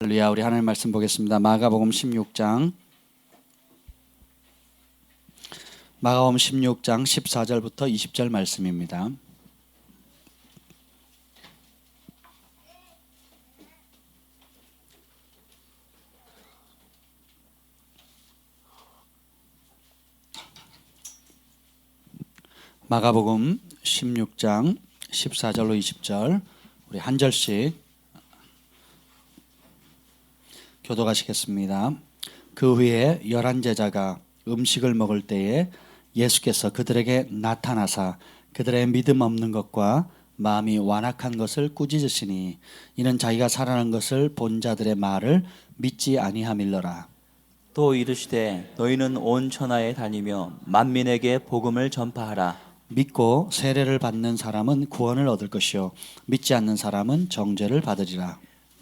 할렐루야. 우리 하나님 말씀 보겠습니다. 마가복음 16장 14절부터 20절 말씀입니다. 마가복음 16장 14절로 20절 우리 한 절씩 교도하시겠습니다. 그 후에 11 제자가 음식을 먹을 때에 예수께서 그들에게 나타나사 그들의 믿음 없는 것과 마음이 완악한 것을 꾸짖으시니 이는 자기가 살아난 것을 본 자들의 말을 믿지 아니함일러라. 또 이르시되 너희는 온 천하에 다니며 만민에게 복음을 전파하라. 믿고 세례를 받는 사람은 구원을 얻을 것이요 믿지 않는 사람은 정죄를 받으리라.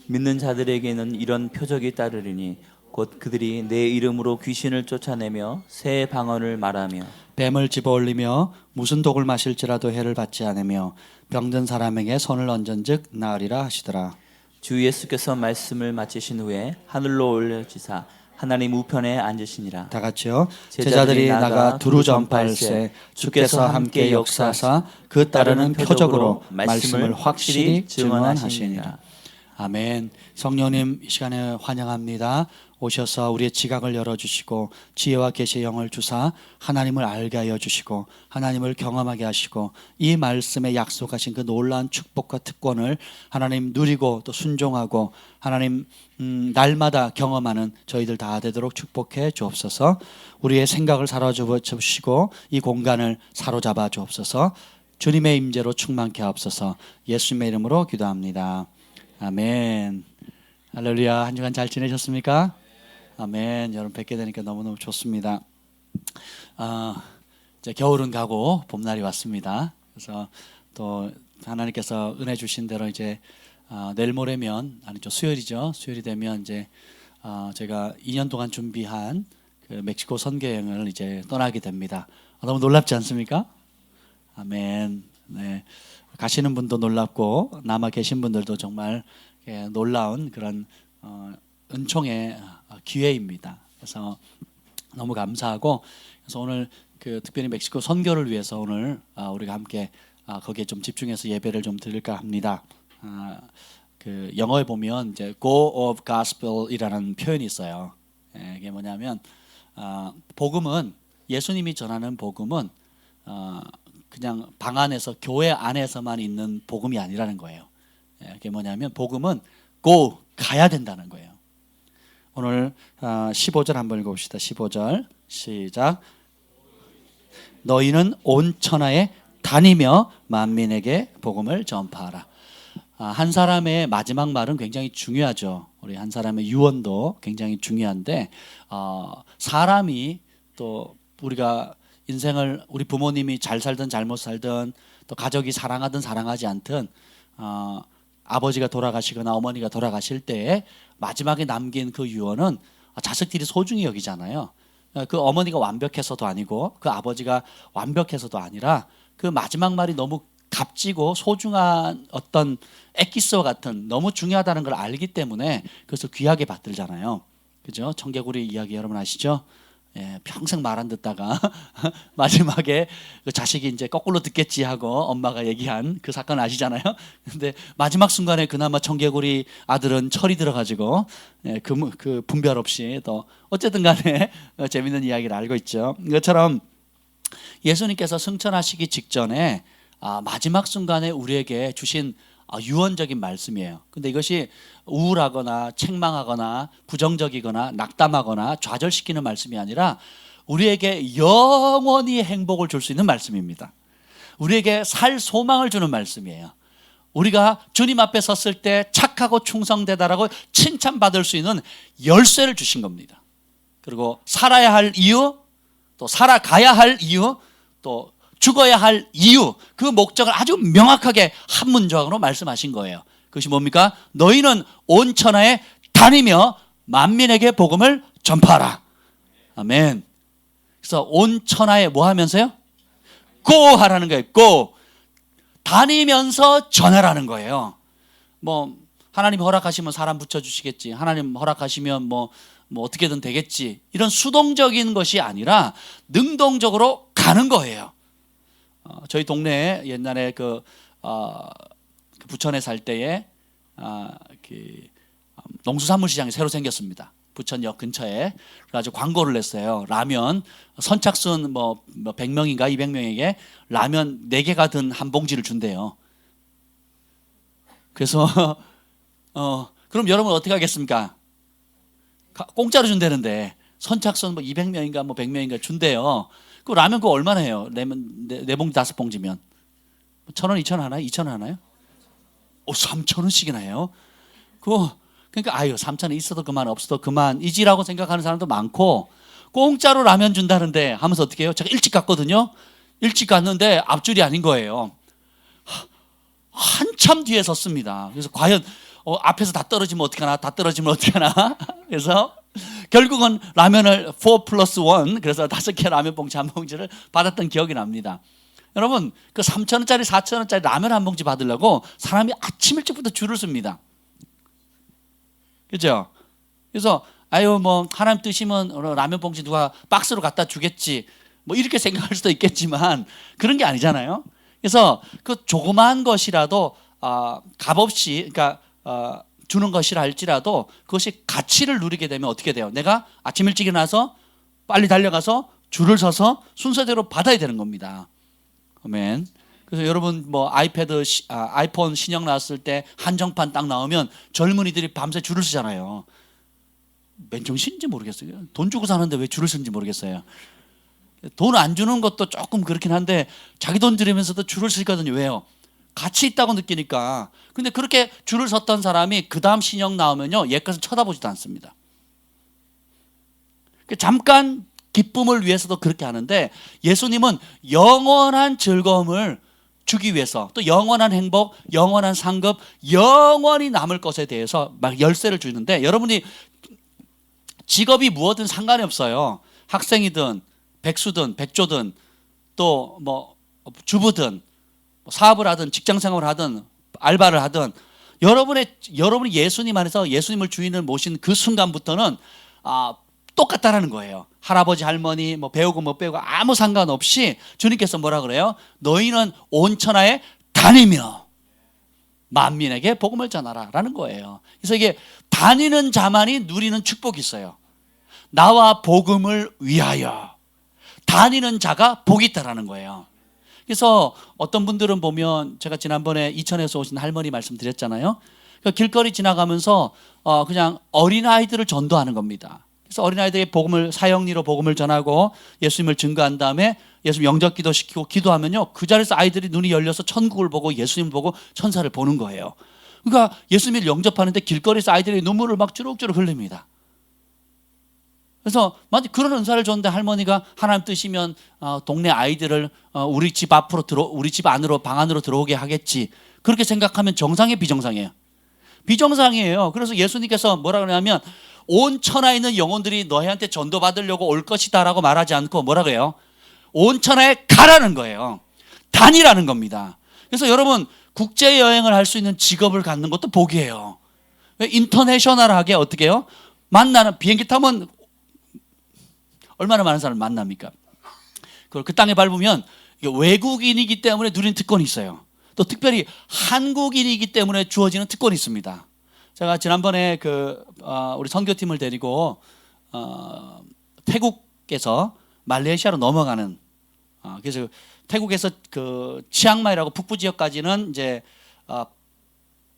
믿는 자들에게는 이런 표적이 따르리니 곧 그들이 내 이름으로 귀신을 쫓아내며 새 방언을 말하며 뱀을 집어올리며 무슨 독을 마실지라도 해를 받지 않으며 병든 사람에게 손을 얹은즉 나으리라 하시더라. 주 예수께서 말씀을 마치신 후에 하늘로 올려지사 하나님 우편에 앉으시니라. 다 같이요. 제자들이 나가 두루 전파할세 주께서 함께 역사하사 그 따르는 표적으로 말씀을 확실히 증언하시니라. 아멘. 성령님 이 시간에 환영합니다. 오셔서 우리의 지각을 열어주시고 지혜와 계시의 영을 주사 하나님을 알게 하여 주시고 하나님을 경험하게 하시고 이 말씀에 약속하신 그 놀라운 축복과 특권을 하나님 누리고 또 순종하고 하나님 날마다 경험하는 저희들 다 되도록 축복해 주옵소서. 우리의 생각을 사로잡으시고 이 공간을 사로잡아 주옵소서. 주님의 임재로 충만케 하옵소서. 예수님의 이름으로 기도합니다. 아멘. 할렐루야. 한 주간 잘 지내셨습니까? 아멘. 여러분 뵙게 되니까 너무너무 좋습니다. 이제 겨울은 가고 봄날이 왔습니다. 그래서 또 하나님께서 은혜 주신 대로 이제 내일 모레면 아니죠 수요일이죠. 수요일이 되면 이제 제가 2년 동안 준비한 그 멕시코 선교 여행을 이제 떠나게 됩니다. 너무 놀랍지 않습니까? 아멘. 네. 가시는 분도 놀랍고 남아 계신 분들도 정말 놀라운 그런 은총의 기회입니다. 그래서 너무 감사하고 그래서 오늘 그 특별히 멕시코 선교를 위해서 오늘 우리가 함께 거기에 좀 집중해서 예배를 좀 드릴까 합니다. 그 영어에 보면 이제 go of gospel이라는 표현이 있어요. 이게 뭐냐면 복음은 예수님이 전하는 복음은 그냥 방 안에서 교회 안에서만 있는 복음이 아니라는 거예요. 그게 뭐냐면 복음은 go 가야 된다는 거예요. 오늘 15절 한번 읽어봅시다. 15절 시작. 너희는 온 천하에 다니며 만민에게 복음을 전파하라. 한 사람의 마지막 말은 굉장히 중요하죠. 우리 한 사람의 유언도 굉장히 중요한데 사람이 또 우리가 인생을 우리 부모님이 잘 살든 잘못 살든 또 가족이 사랑하든 사랑하지 않든 아버지가 돌아가시거나 어머니가 돌아가실 때 마지막에 남긴 그 유언은 자식들이 소중히 여기잖아요. 그 어머니가 완벽해서도 아니고 그 아버지가 완벽해서도 아니라 그 마지막 말이 너무 값지고 소중한 어떤 엑기스와 같은 너무 중요하다는 걸 알기 때문에 그래서 귀하게 받들잖아요. 그죠? 청개구리 이야기 여러분 아시죠? 평생 말 안 듣다가 마지막에 그 자식이 이제 거꾸로 듣겠지 하고 엄마가 얘기한 그 사건 아시잖아요. 근데 마지막 순간에 그나마 청개구리 아들은 철이 들어가지고 그 분별 없이 또 어쨌든 간에 재밌는 이야기를 알고 있죠. 이것처럼 예수님께서 승천하시기 직전에 마지막 순간에 우리에게 주신 유언적인 말씀이에요. 근데 이것이 우울하거나 책망하거나 부정적이거나 낙담하거나 좌절시키는 말씀이 아니라 우리에게 영원히 행복을 줄 수 있는 말씀입니다. 우리에게 살 소망을 주는 말씀이에요. 우리가 주님 앞에 섰을 때 착하고 충성되다라고 칭찬받을 수 있는 열쇠를 주신 겁니다. 그리고 살아야 할 이유, 또 살아가야 할 이유, 또 죽어야 할 이유, 그 목적을 아주 명확하게 한 문장으로 말씀하신 거예요. 그것이 뭡니까? 너희는 온 천하에 다니며 만민에게 복음을 전파하라. 아멘. 그래서 온 천하에 뭐 하면서요? go 하라는 거예요. go. 다니면서 전하라는 거예요. 뭐 하나님 허락하시면 사람 붙여주시겠지. 하나님 허락하시면 뭐 어떻게든 되겠지. 이런 수동적인 것이 아니라 능동적으로 가는 거예요. 저희 동네에 옛날에 그 부천에 살 때에 농수산물시장이 새로 생겼습니다. 부천역 근처에. 그래가지고 광고를 냈어요. 라면 선착순 뭐 100명인가 200명에게 라면 4개가 든 한 봉지를 준대요. 그래서 그럼 여러분 어떻게 하겠습니까? 공짜로 준다는데 선착순 뭐 200명인가 뭐 100명인가 준대요. 그 라면 그거 얼마나 해요? 라면 4봉지 5봉지면 1,000원, 2,000원 하나요? 2,000원 하나요? 3,000원씩이나 해요. 그러니까 3,000원 있어도 그만 없어도 그만이지라고 생각하는 사람도 많고, 공짜로 라면 준다는데 하면서 어떻게 해요? 제가 일찍 갔거든요. 일찍 갔는데 앞줄이 아닌 거예요. 한참 뒤에 섰습니다. 그래서 과연 앞에서 다 떨어지면 어떻게 하나, 다 떨어지면 어떻게 하나. 그래서 결국은 라면을 4+1, 그래서 5개 라면 봉지 한 봉지를 받았던 기억이 납니다. 여러분, 그 3,000원짜리 4,000원짜리 라면 한 봉지 받으려고 사람이 아침 일찍부터 줄을 씁니다. 그죠? 그래서 뭐 하나님 뜻이면 라면 봉지 누가 박스로 갖다 주겠지, 뭐 이렇게 생각할 수도 있겠지만 그런 게 아니잖아요. 그래서 그 조그마한 것이라도 값없이, 그러니까 주는 것이라 할지라도 그것이 가치를 누리게 되면 어떻게 돼요? 내가 아침 일찍 일어나서 빨리 달려가서 줄을 서서 순서대로 받아야 되는 겁니다. 아멘. 그래서 여러분 뭐 아이폰 신형 나왔을 때 한정판 딱 나오면 젊은이들이 밤새 줄을 서잖아요. 맨정신인지 모르겠어요. 돈 주고 사는데 왜 줄을 서는지 모르겠어요. 돈 안 주는 것도 조금 그렇긴 한데 자기 돈 들이면서도 줄을 서거든요. 왜요? 가치 있다고 느끼니까. 근데 그렇게 줄을 섰던 사람이 그 다음 신형 나오면요, 옛 것은 쳐다보지도 않습니다. 잠깐 기쁨을 위해서도 그렇게 하는데, 예수님은 영원한 즐거움을 주기 위해서, 또 영원한 행복, 영원한 상급, 영원히 남을 것에 대해서 막 열쇠를 주는데, 여러분이 직업이 무엇든 상관이 없어요. 학생이든 백수든 백조든 또 뭐 주부든 사업을 하든 직장생활을 하든 알바를 하든, 여러분이 예수님 안에서 예수님을 주인을 모신 그 순간부터는 똑같다라는 거예요. 할아버지 할머니 뭐 배우고 못 배우고 아무 상관없이 주님께서 뭐라 그래요? 너희는 온 천하에 다니며 만민에게 복음을 전하라라는 거예요. 그래서 이게 다니는 자만이 누리는 축복이 있어요. 나와 복음을 위하여 다니는 자가 복이 있다라는 거예요. 그래서 어떤 분들은 보면, 제가 지난번에 이천에서 오신 할머니 말씀드렸잖아요. 그러니까 길거리 지나가면서 그냥 어린아이들을 전도하는 겁니다. 그래서 어린아이들에게 복음을, 사형리로 복음을 전하고 예수님을 증거한 다음에 예수님 영접 기도시키고 기도하면요, 그 자리에서 아이들이 눈이 열려서 천국을 보고 예수님을 보고 천사를 보는 거예요. 그러니까 예수님을 영접하는데 길거리에서 아이들이 눈물을 막 주룩주룩 흘립니다. 그래서 만약 그런 은사를 줬는데 할머니가 하나님 뜻이면 동네 아이들을 우리 집 안으로 방 안으로 들어오게 하겠지, 그렇게 생각하면 정상이에요, 비정상이에요? 비정상이에요. 그래서 예수님께서 뭐라 그러냐면, 온 천하에 있는 영혼들이 너희한테 전도받으려고 올 것이다라고 말하지 않고 뭐라 그래요? 온 천하에 가라는 거예요. 다니라는 겁니다. 그래서 여러분, 국제 여행을 할 수 있는 직업을 갖는 것도 복이에요. 인터내셔널하게 어떻게 해요? 만나는, 비행기 타면 얼마나 많은 사람을 만납니까? 그걸 그 땅에 밟으면 외국인이기 때문에 누리는 특권이 있어요. 또 특별히 한국인이기 때문에 주어지는 특권이 있습니다. 제가 지난번에 우리 선교팀을 데리고 태국에서 말레이시아로 넘어가는, 그래서 태국에서 그 치앙마이라고 북부 지역까지는 이제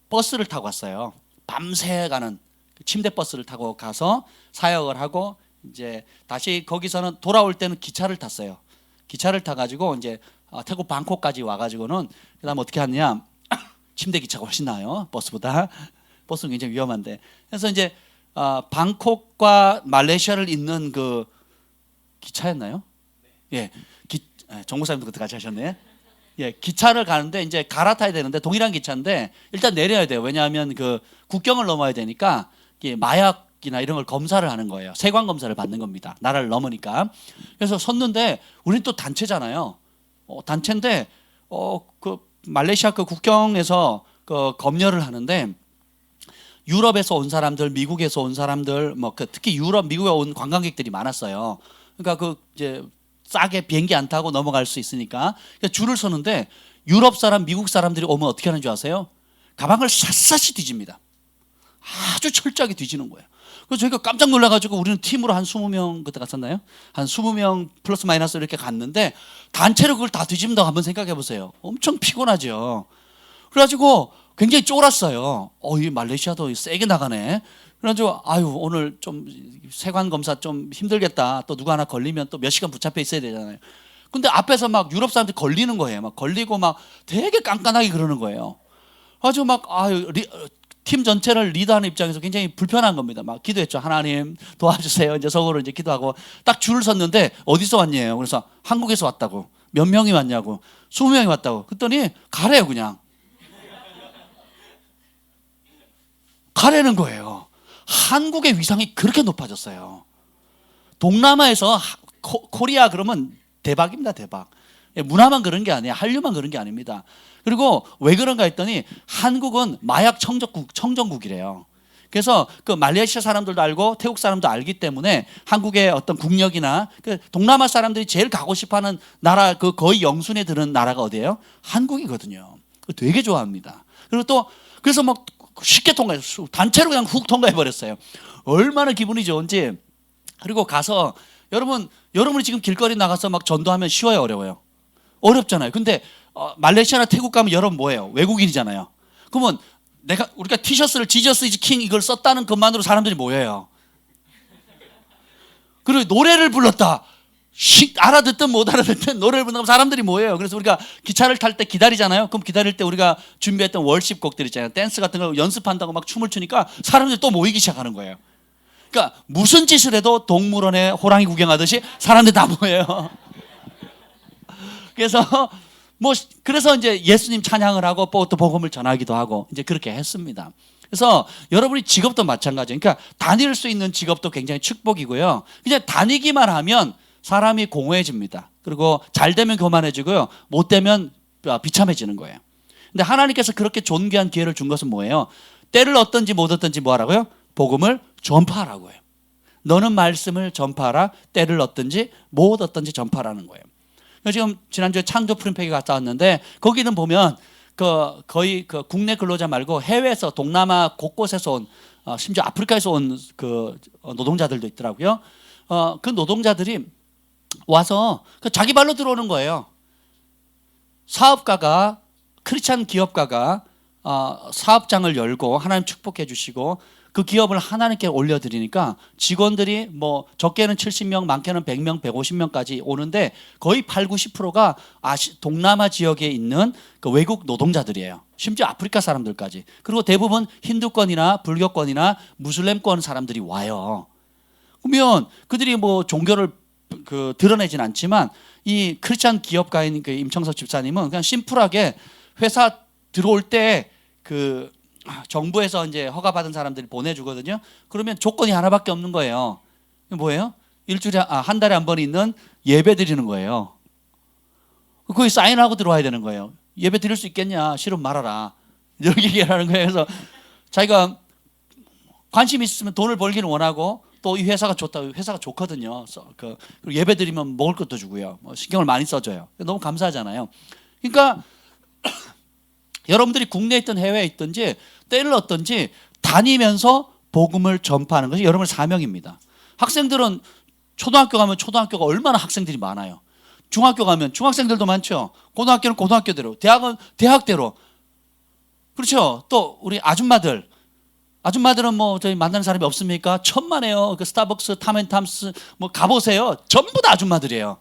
버스를 타고 갔어요. 밤새 가는 침대 버스를 타고 가서 사역을 하고, 이제 다시 거기서는 돌아올 때는 기차를 탔어요. 기차를 타가지고 이제 태국 방콕까지 와가지고는, 그다음 어떻게 하느냐, 침대 기차가 훨씬 나아요, 버스보다. 버스는 굉장히 위험한데. 그래서 이제 방콕과 말레이시아를 잇는 그 기차였나요? 예, 정보사님도 그때 같이 하셨네. 예, 기차를 가는데 이제 갈아타야 되는데, 동일한 기차인데 일단 내려야 돼요. 왜냐하면 그 국경을 넘어야 되니까 마약이나 이런 걸 검사를 하는 거예요. 세관 검사를 받는 겁니다. 나라를 넘으니까. 그래서 섰는데, 우리는 또 단체잖아요. 단체인데 그 말레이시아 그 국경에서 그 검열을 하는데, 유럽에서 온 사람들, 미국에서 온 사람들, 뭐 특히 유럽, 미국에 온 관광객들이 많았어요. 그러니까 그 이제 싸게 비행기 안 타고 넘어갈 수 있으니까 줄을 서는데 유럽 사람, 미국 사람들이 오면 어떻게 하는 줄 아세요? 가방을 샅샅이 뒤집니다. 아주 철저하게 뒤지는 거예요. 그래서 저희가 깜짝 놀라가지고 우리는 팀으로 한 20명 그때 갔었나요? 한 20명 플러스 마이너스 이렇게 갔는데 단체로 그걸 다 뒤집는다고 한번 생각해 보세요. 엄청 피곤하죠. 그래가지고 굉장히 쫄았어요. 이 말레이시아도 세게 나가네. 그래가지고 아유 오늘 좀 세관 검사 좀 힘들겠다. 또 누가 하나 걸리면 또 몇 시간 붙잡혀 있어야 되잖아요. 근데 앞에서 막 유럽 사람들이 걸리는 거예요. 막 걸리고 막 되게 깐깐하게 그러는 거예요. 아주 막 팀 전체를 리드하는 입장에서 굉장히 불편한 겁니다. 막 기도했죠. 하나님 도와주세요. 이제 속으로 이제 기도하고 딱 줄을 섰는데 어디서 왔냐요? 그래서 한국에서 왔다고. 몇 명이 왔냐고. 20명이 왔다고. 그랬더니 가래요 그냥. 가래는 거예요. 한국의 위상이 그렇게 높아졌어요. 동남아에서 코리아 그러면 대박입니다. 대박. 문화만 그런 게 아니에요. 한류만 그런 게 아닙니다. 그리고 왜 그런가 했더니 한국은 마약 청정국이래요. 그래서 그 말레이시아 사람들도 알고 태국 사람도 알기 때문에 한국의 어떤 국력이나 그 동남아 사람들이 제일 가고 싶어하는 나라 그 거의 영순에 드는 나라가 어디예요? 한국이거든요. 되게 좋아합니다. 그리고 또 그래서 막 쉽게 통과했어요. 단체로 그냥 훅 통과해 버렸어요. 얼마나 기분이 좋은지. 그리고 가서 여러분이 지금 길거리 나가서 막 전도하면 쉬워요, 어려워요? 어렵잖아요. 근데 말레이시아나 태국 가면 여러분 뭐예요? 외국인이잖아요. 그러면 우리가 티셔츠를 지저스 이즈 킹 이걸 썼다는 것만으로 사람들이 모여요. 그리고 노래를 불렀다. 알아듣든 못 알아듣든 노래를 부르면 사람들이 모여요. 그래서 우리가 기차를 탈 때 기다리잖아요. 그럼 기다릴 때 우리가 준비했던 월십 곡들 있잖아요. 댄스 같은 거 연습한다고 막 춤을 추니까 사람들이 또 모이기 시작하는 거예요. 그러니까 무슨 짓을 해도 동물원에 호랑이 구경하듯이 사람들이 다 모여요. 그래서 이제 예수님 찬양을 하고 또 복음을 전하기도 하고 이제 그렇게 했습니다. 그래서 여러분이 직업도 마찬가지예요. 그러니까 다닐 수 있는 직업도 굉장히 축복이고요. 그냥 다니기만 하면 사람이 공허해집니다. 그리고 잘 되면 교만해지고요. 못 되면 비참해지는 거예요. 근데 하나님께서 그렇게 존귀한 기회를 준 것은 뭐예요? 때를 얻든지 못 얻든지 뭐 하라고요? 복음을 전파하라고 해요. 너는 말씀을 전파하라. 때를 얻든지 못 얻든지 전파하라는 거예요. 지금 지난주에 창조 프린팩에 갔다 왔는데 거기는 보면 거의 국내 근로자 말고 해외에서 동남아 곳곳에서 온 심지어 아프리카에서 온 노동자들도 있더라고요. 그 노동자들이 와서 자기 발로 들어오는 거예요. 사업가가 크리스찬 기업가가 사업장을 열고 하나님 축복해 주시고 그 기업을 하나님께 올려드리니까 직원들이 뭐 적게는 70명, 많게는 100명, 150명까지 오는데 거의 8, 90%가 동남아 지역에 있는 그 외국 노동자들이에요. 심지어 아프리카 사람들까지. 그리고 대부분 힌두권이나 불교권이나 무슬림권 사람들이 와요. 그러면 그들이 뭐 종교를 드러내진 않지만 이 크리스찬 기업가인 그 임청석 집사님은 그냥 심플하게 회사 들어올 때 정부에서 이제 허가받은 사람들이 보내주거든요. 그러면 조건이 하나밖에 없는 거예요. 뭐예요? 한 달에 한 번 있는 예배 드리는 거예요. 거기 사인하고 들어와야 되는 거예요. 예배 드릴 수 있겠냐? 싫으면 말아라. 이렇게 얘기하는 거예요. 그래서 자기가 관심 있으면 돈을 벌기는 원하고 또 이 회사가 좋다. 회사가 좋거든요. 그리고 예배 드리면 먹을 것도 주고요. 신경을 많이 써줘요. 너무 감사하잖아요. 그러니까 여러분들이 국내에 있든 해외에 있든지 때를 얻든지 다니면서 복음을 전파하는 것이 여러분의 사명입니다. 학생들은 초등학교 가면 초등학교가 얼마나 학생들이 많아요. 중학교 가면 중학생들도 많죠. 고등학교는 고등학교대로, 대학은 대학대로. 그렇죠. 또 우리 아줌마들은 뭐 저희 만나는 사람이 없습니까? 천만에요. 그 스타벅스, 탐앤탐스 뭐 가보세요. 전부 다 아줌마들이에요.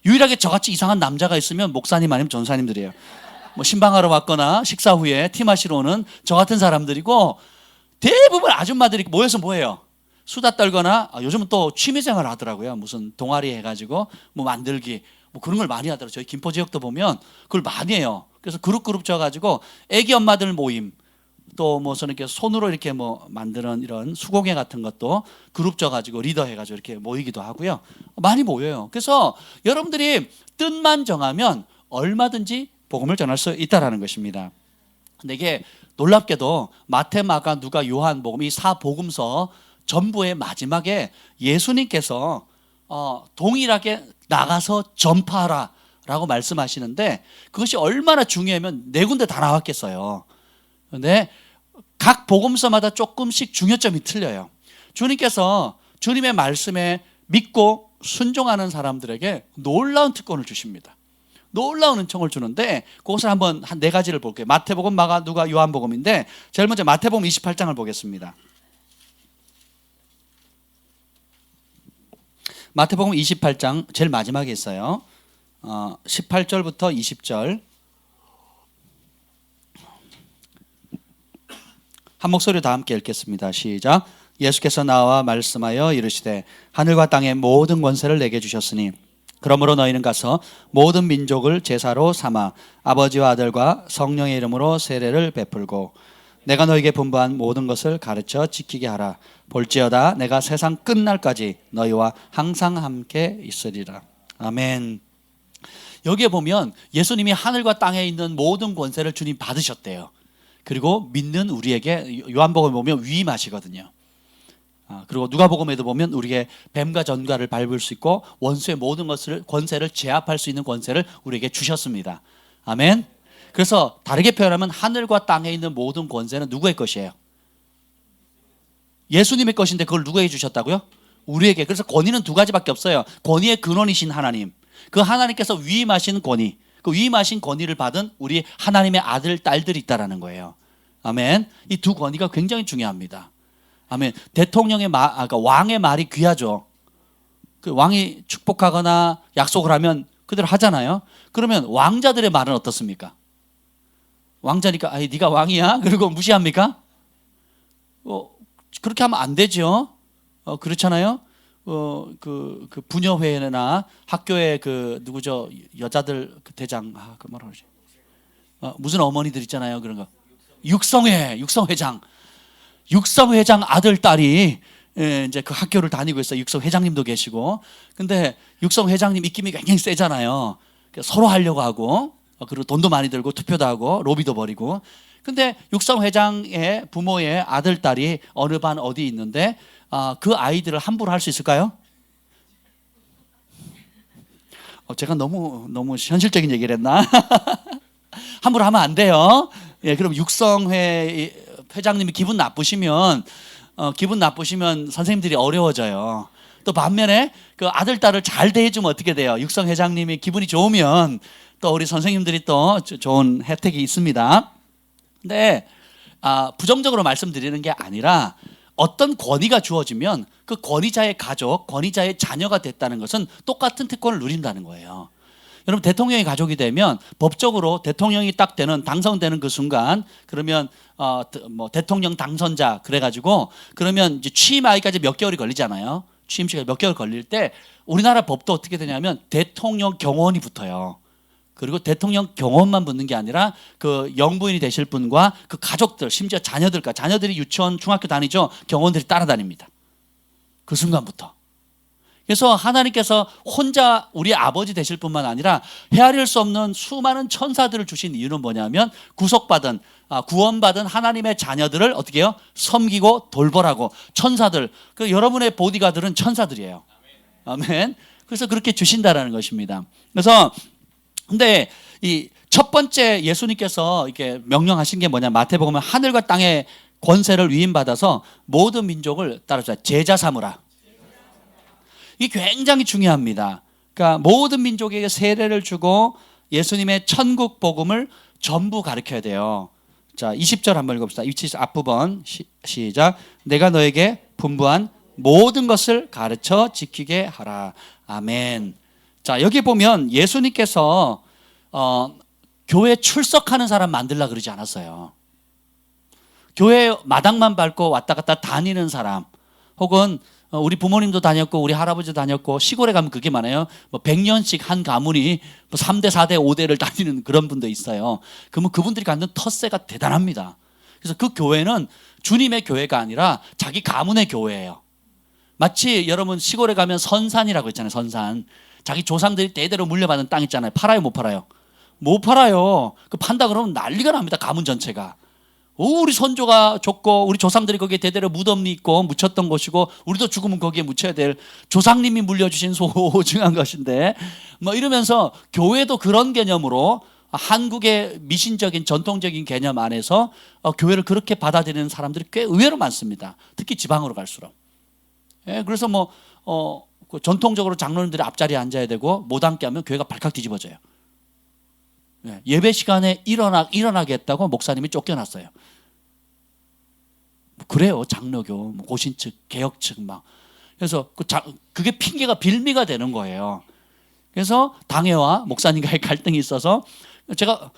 유일하게 저같이 이상한 남자가 있으면 목사님 아니면 전사님들이에요. 뭐 신방하러 왔거나 식사 후에 티 마시러 오는 저 같은 사람들이고 대부분 아줌마들이 모여서 뭐해요? 수다 떨거나 요즘은 또 취미생활 하더라고요. 무슨 동아리 해가지고 뭐 만들기 뭐 그런 걸 많이 하더라고요. 저희 김포 지역도 보면 그걸 많이 해요. 그래서 그룹 져가지고 애기 엄마들 모임 또 뭐 저는 이렇게 손으로 이렇게 뭐 만드는 이런 수공예 같은 것도 그룹 져가지고 리더 해가지고 이렇게 모이기도 하고요. 많이 모여요. 그래서 여러분들이 뜻만 정하면 얼마든지 복음을 전할 수 있다라는 것입니다. 근데 이게 놀랍게도 마태, 마가, 누가, 요한 복음 이 사복음서 전부의 마지막에 예수님께서 동일하게 나가서 전파하라라고 말씀하시는데 그것이 얼마나 중요하면 네 군데 다 나왔겠어요. 그런데 각 복음서마다 조금씩 중요점이 틀려요. 주님께서 주님의 말씀에 믿고 순종하는 사람들에게 놀라운 특권을 주십니다. 놀라운 은총을 주는데 그것을 한번 한 네 가지를 볼게요. 마태복음, 마가, 누가, 요한복음인데 제일 먼저 마태복음 28장을 보겠습니다. 마태복음 28장 제일 마지막에 있어요. 18절부터 20절 한 목소리로 다 함께 읽겠습니다. 시작. 예수께서 나와 말씀하여 이르시되 하늘과 땅의 모든 권세를 내게 주셨으니 그러므로 너희는 가서 모든 민족을 제사로 삼아 아버지와 아들과 성령의 이름으로 세례를 베풀고 내가 너희에게 분부한 모든 것을 가르쳐 지키게 하라. 볼지어다 내가 세상 끝날까지 너희와 항상 함께 있으리라. 아멘. 여기에 보면 예수님이 하늘과 땅에 있는 모든 권세를 주님 받으셨대요. 그리고 믿는 우리에게 요한복음에 보면 위임하시거든요. 그리고 누가복음에도 보면 우리에게 뱀과 전갈을 밟을 수 있고 원수의 모든 것을 권세를 제압할 수 있는 권세를 우리에게 주셨습니다. 아멘. 그래서 다르게 표현하면 하늘과 땅에 있는 모든 권세는 누구의 것이에요? 예수님의 것인데 그걸 누구에게 주셨다고요? 우리에게. 그래서 권위는 두 가지밖에 없어요. 권위의 근원이신 하나님, 그 하나님께서 위임하신 권위, 그 위임하신 권위를 받은 우리 하나님의 아들, 딸들이 있다라는 거예요. 아멘. 이 두 권위가 굉장히 중요합니다. 아멘. 대통령의 그러니까 왕의 말이 귀하죠. 그 왕이 축복하거나 약속을 하면 그대로 하잖아요. 그러면 왕자들의 말은 어떻습니까? 왕자니까 아이 네가 왕이야? 그리고 무시합니까? 그렇게 하면 안 되죠. 그렇잖아요. 그 부녀회나 학교에 그 누구죠? 여자들 그 대장 그 뭐라 그러지? 무슨 어머니들 있잖아요. 그런 거. 육성회장 아들 딸이 이제 그 학교를 다니고 있어요. 육성 회장님도 계시고. 근데 육성 회장님 입김이 굉장히 세잖아요. 서로 하려고 하고 그리고 돈도 많이 들고 투표도 하고 로비도 벌이고. 근데 육성 회장의 부모의 아들 딸이 어느 반 어디 있는데 그 아이들을 함부로 할 수 있을까요? 제가 너무 현실적인 얘기를 했나? 함부로 하면 안 돼요. 예, 그럼 육성회 회장님이 기분 나쁘시면 선생님들이 어려워져요. 또 반면에 그 아들 딸을 잘 대해주면 어떻게 돼요? 육성 회장님이 기분이 좋으면 또 우리 선생님들이 또 좋은 혜택이 있습니다. 근데 부정적으로 말씀드리는 게 아니라 어떤 권위가 주어지면 그 권위자의 가족, 권위자의 자녀가 됐다는 것은 똑같은 특권을 누린다는 거예요. 여러분 대통령이 가족이 되면 법적으로 대통령이 딱 당선되는 그 순간 그러면 뭐 대통령 당선자 그래가지고 그러면 이제 취임하기까지 몇 개월이 걸리잖아요. 취임 시간이 몇 개월 걸릴 때 우리나라 법도 어떻게 되냐면 대통령 경호원이 붙어요. 그리고 대통령 경호원만 붙는 게 아니라 그 영부인이 되실 분과 그 가족들 심지어 자녀들이 유치원 중학교 다니죠. 경호원들이 따라다닙니다. 그 순간부터. 그래서 하나님께서 혼자 우리 아버지 되실 뿐만 아니라 헤아릴 수 없는 수많은 천사들을 주신 이유는 뭐냐면 구원받은 하나님의 자녀들을 어떻게 해요? 섬기고 돌보라고. 천사들, 여러분의 보디가들은 천사들이에요. 아멘. 그래서 그렇게 주신다라는 것입니다. 그래서 근데 이 첫 번째 예수님께서 이렇게 명령하신 게 뭐냐? 마태복음은 하늘과 땅의 권세를 위임받아서 모든 민족을 따라서 제자 삼으라. 이게 굉장히 중요합니다. 그러니까 모든 민족에게 세례를 주고 예수님의 천국 복음을 전부 가르쳐야 돼요. 자, 20절 한번 읽어봅시다. 27절 앞부분 시작. 내가 너에게 분부한 모든 것을 가르쳐 지키게 하라. 아멘. 자, 여기 보면 예수님께서 교회 출석하는 사람 만들라 그러지 않았어요. 교회 마당만 밟고 왔다 갔다 다니는 사람, 혹은 우리 부모님도 다녔고 우리 할아버지도 다녔고 시골에 가면 그게 많아요. 뭐 100년씩 한 가문이 뭐 3대, 4대, 5대를 다니는 그런 분도 있어요. 그러면 그분들이 갖는 텃세가 대단합니다. 그래서 그 교회는 주님의 교회가 아니라 자기 가문의 교회예요. 마치 여러분 시골에 가면 선산이라고 있잖아요. 선산. 자기 조상들이 대대로 물려받은 땅 있잖아요. 팔아요, 못 팔아요? 못 팔아요. 그 판다 그러면 난리가 납니다. 가문 전체가. 우리 선조가 줬고 우리 조상들이 거기에 대대로 무덤이 있고 묻혔던 곳이고 우리도 죽으면 거기에 묻혀야 될 조상님이 물려주신 소중한 것인데 뭐 이러면서 교회도 그런 개념으로 한국의 미신적인 전통적인 개념 안에서 교회를 그렇게 받아들이는 사람들이 꽤 의외로 많습니다. 특히 지방으로 갈수록. 예, 그래서 그 전통적으로 장로님들이 앞자리에 앉아야 되고 못 앉게 하면 교회가 발칵 뒤집어져요. 예, 예배 시간에 일어나게 했다고 목사님이 쫓겨났어요. 그래요. 장로교, 고신 측, 개혁 측 막. 그래서 그게 핑계가 빌미가 되는 거예요. 그래서 당회와 목사님과의 갈등이 있어서 제가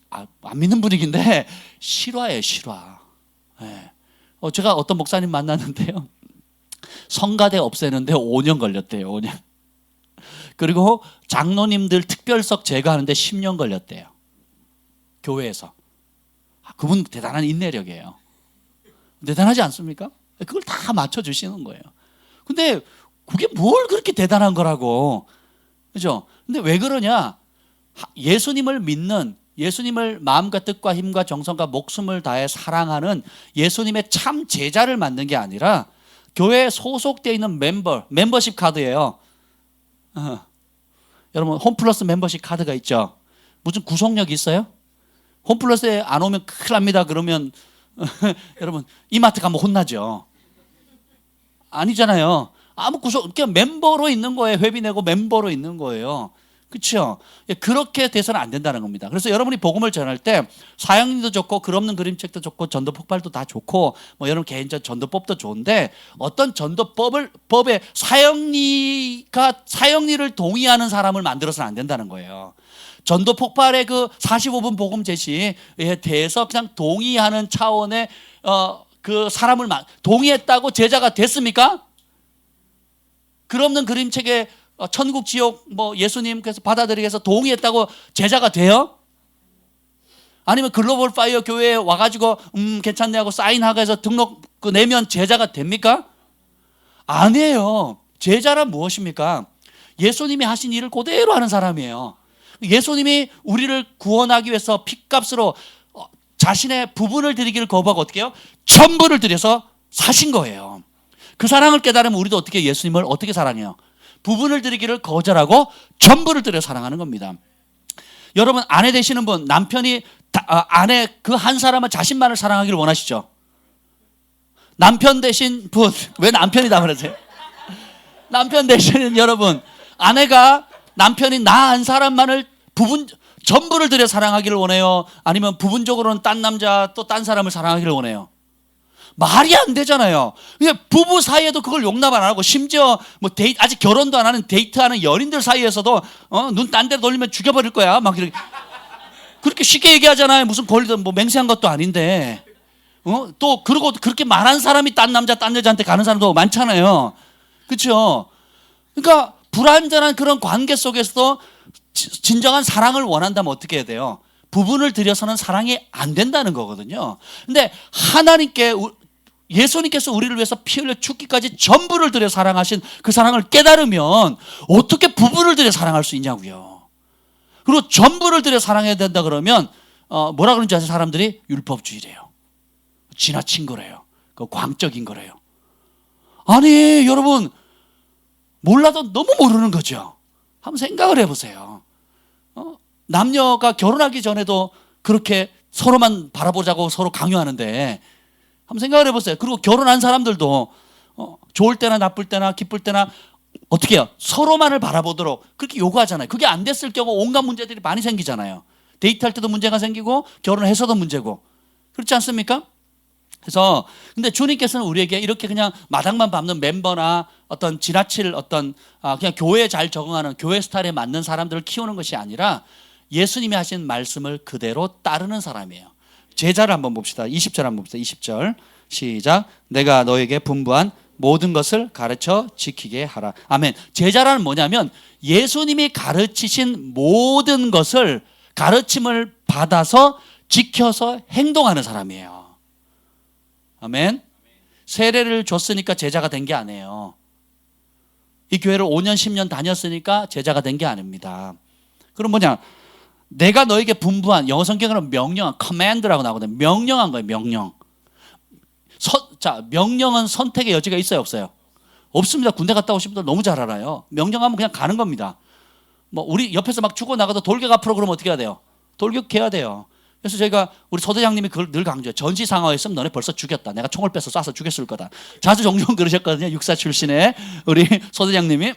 안 믿는 분위기인데 실화예요, 실화. 예. 제가 어떤 목사님 만났는데요. 성가대 없애는데 5년 걸렸대요. 5년. 그리고 장로님들 특별석 제거하는데 10년 걸렸대요. 교회에서. 그분 대단한 인내력이에요. 대단하지 않습니까? 그걸 다 맞춰주시는 거예요. 근데 그게 뭘 그렇게 대단한 거라고. 그죠? 근데 왜 그러냐? 예수님을 믿는, 예수님을 마음과 뜻과 힘과 정성과 목숨을 다해 사랑하는 예수님의 참 제자를 만든 게 아니라 교회에 소속되어 있는 멤버십 카드예요. 여러분 홈플러스 멤버십 카드가 있죠. 무슨 구속력이 있어요? 홈플러스에 안 오면 큰일 납니다. 그러면 여러분 이마트 가면 혼나죠. 아니잖아요. 아무 그냥 멤버로 있는 거예요. 회비 내고 멤버로 있는 거예요. 그렇죠? 그렇게 돼서는 안 된다는 겁니다. 그래서 여러분이 복음을 전할 때 사형리도 좋고 글 없는 그림책도 좋고 전도 폭발도 다 좋고 뭐 여러분 개인적 전도법도 좋은데 어떤 법에 사형리를 동의하는 사람을 만들어서는 안 된다는 거예요. 전도 폭발의 그 45분 복음 제시에 대해서 그냥 동의하는 차원의 그 사람을 동의했다고 제자가 됐습니까? 글 없는 그림책에 천국 지옥 뭐 예수님께서 받아들이게 해서 동의했다고 제자가 돼요? 아니면 글로벌 파이어 교회에 와가지고 괜찮네 하고 사인하고 해서 등록 내면 제자가 됩니까? 아니에요. 제자란 무엇입니까? 예수님이 하신 일을 그대로 하는 사람이에요. 예수님이 우리를 구원하기 위해서 핏값으로 자신의 부분을 드리기를 거부하고 어떻게 해요? 전부를 드려서 사신 거예요. 그 사랑을 깨달으면 우리도 어떻게 예수님을 어떻게 사랑해요? 부분을 드리기를 거절하고 전부를 드려 사랑하는 겁니다. 여러분 아내 되시는 분, 남편이 아내 그 한 사람은 자신만을 사랑하기를 원하시죠? 남편 되신 분, 왜 남편이다 그러세요? 남편 되시는 여러분, 아내가 남편이 나 한 사람만을 전부를 들여 사랑하기를 원해요? 아니면 부분적으로는 딴 남자 또 딴 사람을 사랑하기를 원해요? 말이 안 되잖아요. 부부 사이에도 그걸 용납 안 하고 심지어 뭐 아직 결혼도 안 하는 데이트하는 연인들 사이에서도 눈 딴 데로 돌리면 죽여버릴 거야. 막 이렇게 그렇게 쉽게 얘기하잖아요. 무슨 권리도 뭐 맹세한 것도 아닌데. 또 그러고 그렇게 말한 사람이 딴 남자 딴 여자한테 가는 사람도 많잖아요. 그렇죠? 그러니까 불완전한 그런 관계 속에서도 진정한 사랑을 원한다면 어떻게 해야 돼요? 부분을 들여서는 사랑이 안 된다는 거거든요. 근데 예수님께서 우리를 위해서 피 흘려 죽기까지 전부를 들여 사랑하신 그 사랑을 깨달으면 어떻게 부분을 들여 사랑할 수 있냐고요. 그리고 전부를 들여 사랑해야 된다 그러면 뭐라 그러는지 아세요? 사람들이 율법주의래요. 지나친 거래요. 그 광적인 거래요. 아니 여러분 몰라도 너무 모르는 거죠. 한번 생각을 해보세요. 남녀가 결혼하기 전에도 그렇게 서로만 바라보자고 서로 강요하는데 한번 생각을 해보세요. 그리고 결혼한 사람들도 좋을 때나 나쁠 때나 기쁠 때나 어떻게 해요? 서로만을 바라보도록 그렇게 요구하잖아요. 그게 안 됐을 경우 온갖 문제들이 많이 생기잖아요. 데이트할 때도 문제가 생기고 결혼해서도 문제고 그렇지 않습니까? 그래서 근데 주님께서는 우리에게 이렇게 그냥 마당만 밟는 멤버나 어떤 지나칠 어떤 그냥 교회에 잘 적응하는 교회 스타일에 맞는 사람들을 키우는 것이 아니라 예수님이 하신 말씀을 그대로 따르는 사람이에요. 제자를 한번 봅시다. 20절 한번 봅시다. 20절 시작. 내가 너에게 분부한 모든 것을 가르쳐 지키게 하라. 아멘. 제자라는 뭐냐면 예수님이 가르치신 모든 것을 가르침을 받아서 지켜서 행동하는 사람이에요. 아멘. 세례를 줬으니까 제자가 된 게 아니에요. 이 교회를 5년 10년 다녔으니까 제자가 된 게 아닙니다. 그럼 뭐냐? 내가 너에게 분부한, 영어 성경으로는 명령한, command라고 나오거든요. 명령한 거예요. 명령. 자, 명령은 선택의 여지가 있어요, 없어요? 없습니다. 군대 갔다 오신 분들 너무 잘 알아요. 명령하면 그냥 가는 겁니다. 뭐 우리 옆에서 막 죽어 나가도 돌격 앞으로 그러면 어떻게 해야 돼요? 돌격해야 돼요. 그래서 저희가 우리 소대장님이 그걸 늘 강조해요. 전시 상황에서는 너네 벌써 죽였다. 내가 총을 빼서 쏴서 죽였을 거다. 자주 종종 그러셨거든요. 육사 출신의 우리 소대장님이.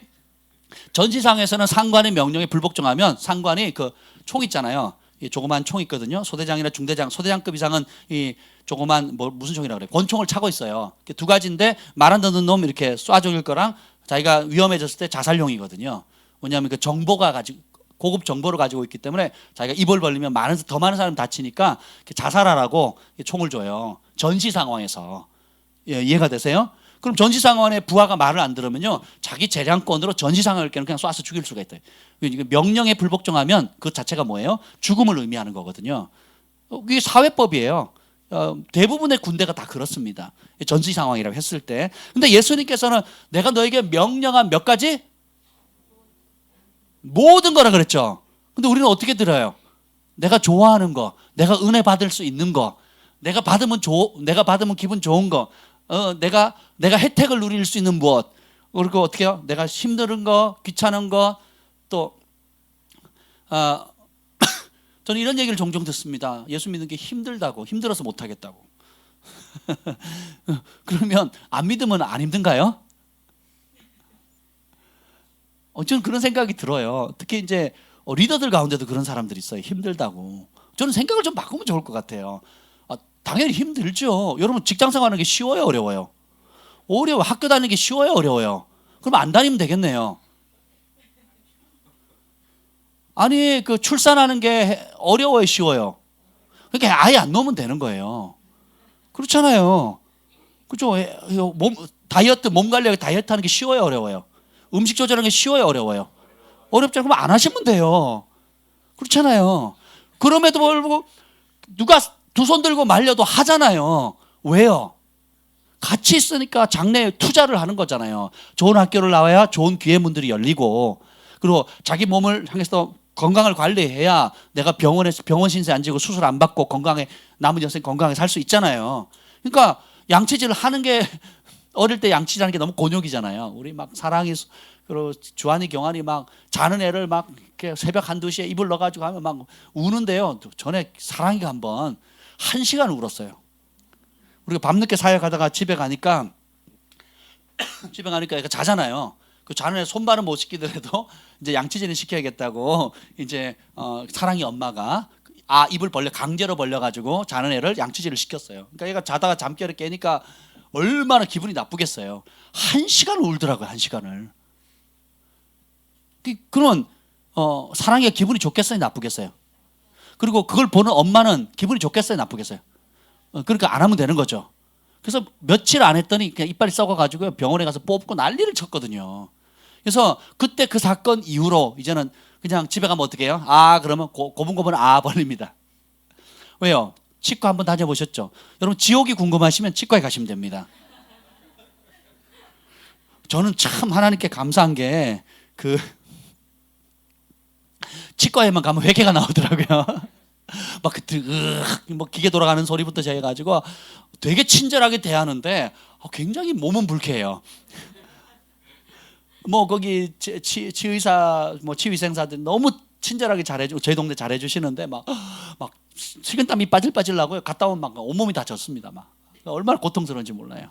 전시상에서는 상관의 명령에 불복종하면 상관이 그 총 있잖아요. 이 조그만 총 있거든요. 소대장이나 중대장, 소대장급 이상은 이 조그만 뭐 무슨 총이라고 그래요? 권총을 차고 있어요. 두 가지인데 말 안 듣는 놈 이렇게 쏴 죽일 거랑 자기가 위험해졌을 때 자살용이거든요. 왜냐하면 그 정보가 가지고 고급 정보를 가지고 있기 때문에 자기가 입을 벌리면 더 많은 사람 다치니까 자살하라고 총을 줘요. 전시 상황에서. 예, 이해가 되세요? 그럼 전시 상황에 부하가 말을 안 들으면요, 자기 재량권으로 전시 상황을 그냥 쏴서 죽일 수가 있대요. 명령에 불복종하면 그 자체가 뭐예요? 죽음을 의미하는 거거든요. 이게 사회법이에요. 대부분의 군대가 다 그렇습니다. 전시 상황이라고 했을 때. 근데 예수님께서는 내가 너에게 명령한 몇 가지? 모든 거라 그랬죠. 근데 우리는 어떻게 들어요? 내가 좋아하는 거, 내가 은혜 받을 수 있는 거, 내가 받으면 기분 좋은 거, 내가 혜택을 누릴 수 있는 무엇, 그리고 어떻게 해요? 내가 힘든 거, 귀찮은 거, 또 저는 이런 얘기를 종종 듣습니다. 예수 믿는 게 힘들다고, 힘들어서 못 하겠다고. 그러면 안 믿으면 안 힘든가요? 저는 그런 생각이 들어요. 특히 이제 리더들 가운데도 그런 사람들이 있어요. 힘들다고. 저는 생각을 좀 바꾸면 좋을 것 같아요. 당연히 힘들죠. 여러분 직장 생활하는 게 쉬워요, 어려워요? 어려워요. 학교 다니는 게 쉬워요, 어려워요? 그럼 안 다니면 되겠네요. 아니 그 출산하는 게 어려워요, 쉬워요? 그러니까 아예 안 놓으면 되는 거예요. 그렇잖아요. 그죠? 다이어트, 몸 관리하고 다이어트 하는 게 쉬워요, 어려워요? 음식 조절하는 게 쉬워요, 어려워요? 어렵잖아요. 그럼 안 하시면 돼요. 그렇잖아요. 그럼에도 불구하고 누가 두 손 들고 말려도 하잖아요. 왜요? 같이 있으니까 장래에 투자를 하는 거잖아요. 좋은 학교를 나와야 좋은 기회 문들이 열리고, 그리고 자기 몸을 향해서 건강을 관리해야 내가 병원에서 병원 신세 안 지고 수술 안 받고 건강에 남은 여생 건강하게 살 수 있잖아요. 그러니까 양치질을 하는 게 어릴 때 양치질하는 게 너무 곤욕이잖아요. 우리 막 사랑이 그리고 주한이 경환이 막 자는 애를 막 이렇게 새벽 1-2시에 이불 넣어가지고 하면 막 우는데요. 전에 사랑이가 한번 1시간 울었어요. 우리가 밤늦게 사역하다가 집에 가니까 애가 자잖아요. 그 자는 애 손발은 못 씻기더라도 이제 양치질은 시켜야겠다고 이제 사랑이 엄마가 입을 강제로 벌려가지고 자는 애를 양치질을 시켰어요. 그러니까 얘가 자다가 잠결에 깨니까 얼마나 기분이 나쁘겠어요. 1시간을 울더라고요. 1시간을. 그러면 사랑이가 기분이 좋겠어요, 나쁘겠어요? 그리고 그걸 보는 엄마는 기분이 좋겠어요, 나쁘겠어요? 그러니까 안 하면 되는 거죠. 그래서 며칠 안 했더니 그냥 이빨이 썩어가지고 병원에 가서 뽑고 난리를 쳤거든요. 그래서 그때 그 사건 이후로 이제는 그냥 집에 가면 어떻게 해요? 그러면 고분고분 벌립니다. 왜요? 치과 한번 다녀보셨죠? 여러분 지옥이 궁금하시면 치과에 가시면 됩니다. 저는 참 하나님께 감사한 게 치과에만 가면 회개가 나오더라고요. 막 뭐 기계 돌아가는 소리부터 해가지고 되게 친절하게 대하는데 굉장히 몸은 불쾌해요. 뭐 거기 치의사, 뭐 치위생사들 너무 친절하게 잘해주고 저희 동네 잘해주시는데 막 식은땀이 빠질빠질 나고요. 갔다 오면 막 온몸이 다 젖습니다. 막 얼마나 고통스러운지 몰라요.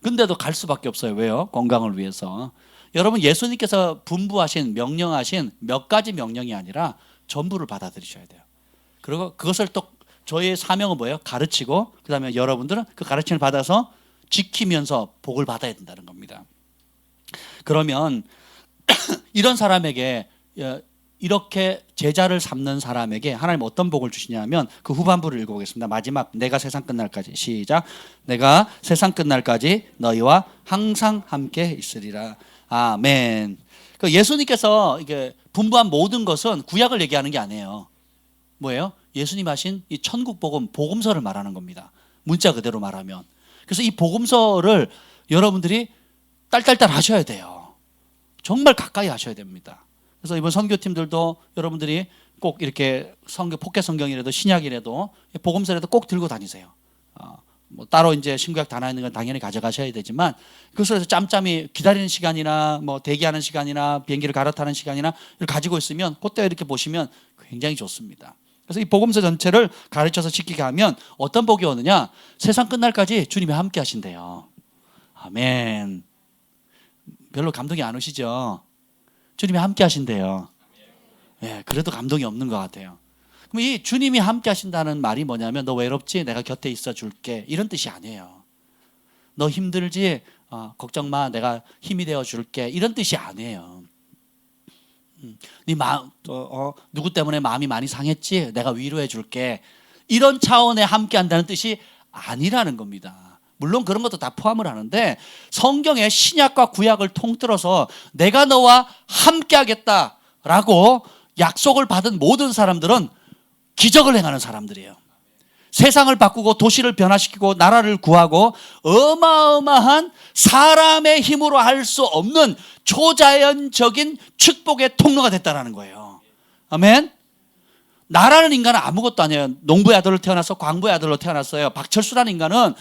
근데도 갈 수밖에 없어요. 왜요? 건강을 위해서. 여러분 예수님께서 분부하신 명령하신 몇 가지 명령이 아니라 전부를 받아들이셔야 돼요. 그리고 그것을 또 저희의 사명은 뭐예요? 가르치고 그다음에 여러분들은 그 가르침을 받아서 지키면서 복을 받아야 된다는 겁니다. 그러면 이런 사람에게 이렇게 제자를 삼는 사람에게 하나님 어떤 복을 주시냐면 그 후반부를 읽어보겠습니다. 마지막 내가 세상 끝날까지 시작. 내가 세상 끝날까지 너희와 항상 함께 있으리라. 아멘. 그 예수님께서 이게 분부한 모든 것은 구약을 얘기하는 게 아니에요. 뭐예요? 예수님 하신 이 천국 복음, 복음서를 말하는 겁니다. 문자 그대로 말하면. 그래서 이 복음서를 여러분들이 딸딸딸 하셔야 돼요. 정말 가까이 하셔야 됩니다. 그래서 이번 선교팀들도 여러분들이 꼭 이렇게 성경, 포켓 성경이라도 신약이라도 복음서라도 꼭 들고 다니세요. 뭐 따로 이제 신구약 단화 있는 건 당연히 가져가셔야 되지만 그래서 짬짬이 기다리는 시간이나 뭐 대기하는 시간이나 비행기를 갈아타는 시간이나 이걸 가지고 있으면 그때 이렇게 보시면 굉장히 좋습니다. 그래서 이 복음서 전체를 가르쳐서 지키게 하면 어떤 복이 오느냐? 세상 끝날까지 주님이 함께 하신대요. 아멘. 별로 감동이 안 오시죠? 주님이 함께 하신대요. 예, 그래도 감동이 없는 것 같아요. 그럼 이 주님이 함께 하신다는 말이 뭐냐면 너 외롭지? 내가 곁에 있어 줄게. 이런 뜻이 아니에요. 너 힘들지? 걱정 마. 내가 힘이 되어 줄게. 이런 뜻이 아니에요. 네 마음, 누구 때문에 마음이 많이 상했지? 내가 위로해 줄게. 이런 차원에 함께 한다는 뜻이 아니라는 겁니다. 물론 그런 것도 다 포함을 하는데 성경의 신약과 구약을 통틀어서 내가 너와 함께 하겠다라고 약속을 받은 모든 사람들은 기적을 행하는 사람들이에요. 세상을 바꾸고 도시를 변화시키고 나라를 구하고 어마어마한 사람의 힘으로 할 수 없는 초자연적인 축복의 통로가 됐다는 거예요. 아멘. 나라는 인간은 아무것도 아니에요. 농부의 아들로 태어나서 광부의 아들로 태어났어요. 박철수라는 인간은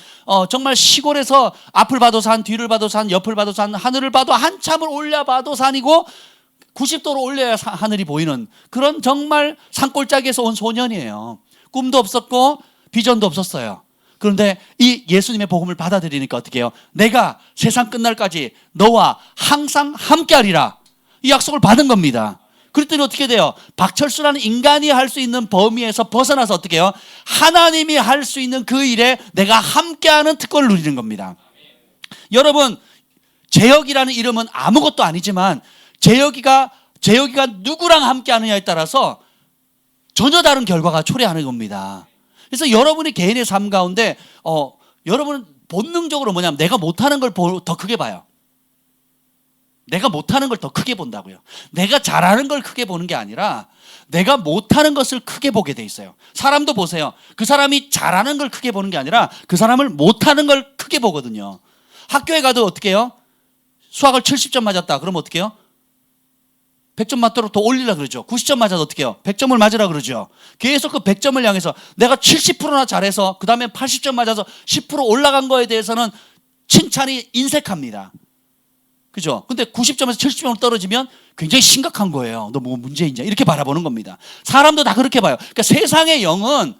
정말 시골에서 앞을 봐도 산, 뒤를 봐도 산, 옆을 봐도 산, 하늘을 봐도 한참을 올려봐도 산이고 90도로 올려야 하늘이 보이는 그런 정말 산골짜기에서 온 소년이에요. 꿈도 없었고 비전도 없었어요. 그런데 이 예수님의 복음을 받아들이니까 어떻게 해요? 내가 세상 끝날까지 너와 항상 함께하리라. 이 약속을 받은 겁니다. 그랬더니 어떻게 돼요? 박철수라는 인간이 할 수 있는 범위에서 벗어나서 어떻게 해요? 하나님이 할 수 있는 그 일에 내가 함께하는 특권을 누리는 겁니다. 여러분, 재혁이라는 이름은 아무것도 아니지만 재혁이가 누구랑 함께하느냐에 따라서 전혀 다른 결과가 초래하는 겁니다. 그래서 여러분이 개인의 삶 가운데 여러분은 본능적으로 뭐냐면 내가 못하는 걸 더 크게 봐요. 내가 못하는 걸 더 크게 본다고요. 내가 잘하는 걸 크게 보는 게 아니라 내가 못하는 것을 크게 보게 돼 있어요. 사람도 보세요. 그 사람이 잘하는 걸 크게 보는 게 아니라 그 사람을 못하는 걸 크게 보거든요. 학교에 가도 어떻게 해요? 수학을 70점 맞았다. 그럼 어떻게 해요? 100점 맞도록 더 올리라 그러죠. 90점 맞아도 어떻게 해요? 100점을 맞으라 그러죠. 계속 그 100점을 향해서 내가 70%나 잘해서 그 다음에 80점 맞아서 10% 올라간 거에 대해서는 칭찬이 인색합니다. 그죠? 근데 90점에서 70점으로 떨어지면 굉장히 심각한 거예요. 너 뭐 문제 있냐? 이렇게 바라보는 겁니다. 사람도 다 그렇게 봐요. 그러니까 세상의 영은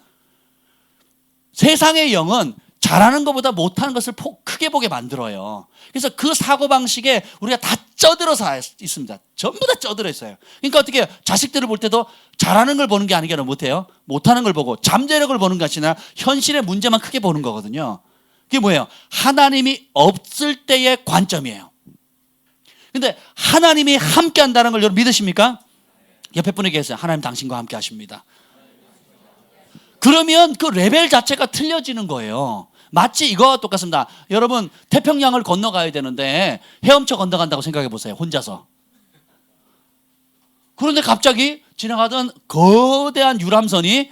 잘하는 것보다 못하는 것을 크게 보게 만들어요. 그래서 그 사고방식에 우리가 다 쩌들어서 있습니다. 전부 다 쩌들어 있어요. 그러니까 어떻게 해요? 자식들을 볼 때도 잘하는 걸 보는 게 아니라 못해요. 못하는 걸 보고 잠재력을 보는 것이 아니라 현실의 문제만 크게 보는 거거든요. 그게 뭐예요? 하나님이 없을 때의 관점이에요. 근데 하나님이 함께 한다는 걸 여러분 믿으십니까? 옆에 분에게 했어요. 하나님 당신과 함께 하십니다. 그러면 그 레벨 자체가 틀려지는 거예요. 마치 이거와 똑같습니다. 여러분 태평양을 건너가야 되는데 헤엄쳐 건너간다고 생각해 보세요. 혼자서. 그런데 갑자기 지나가던 거대한 유람선이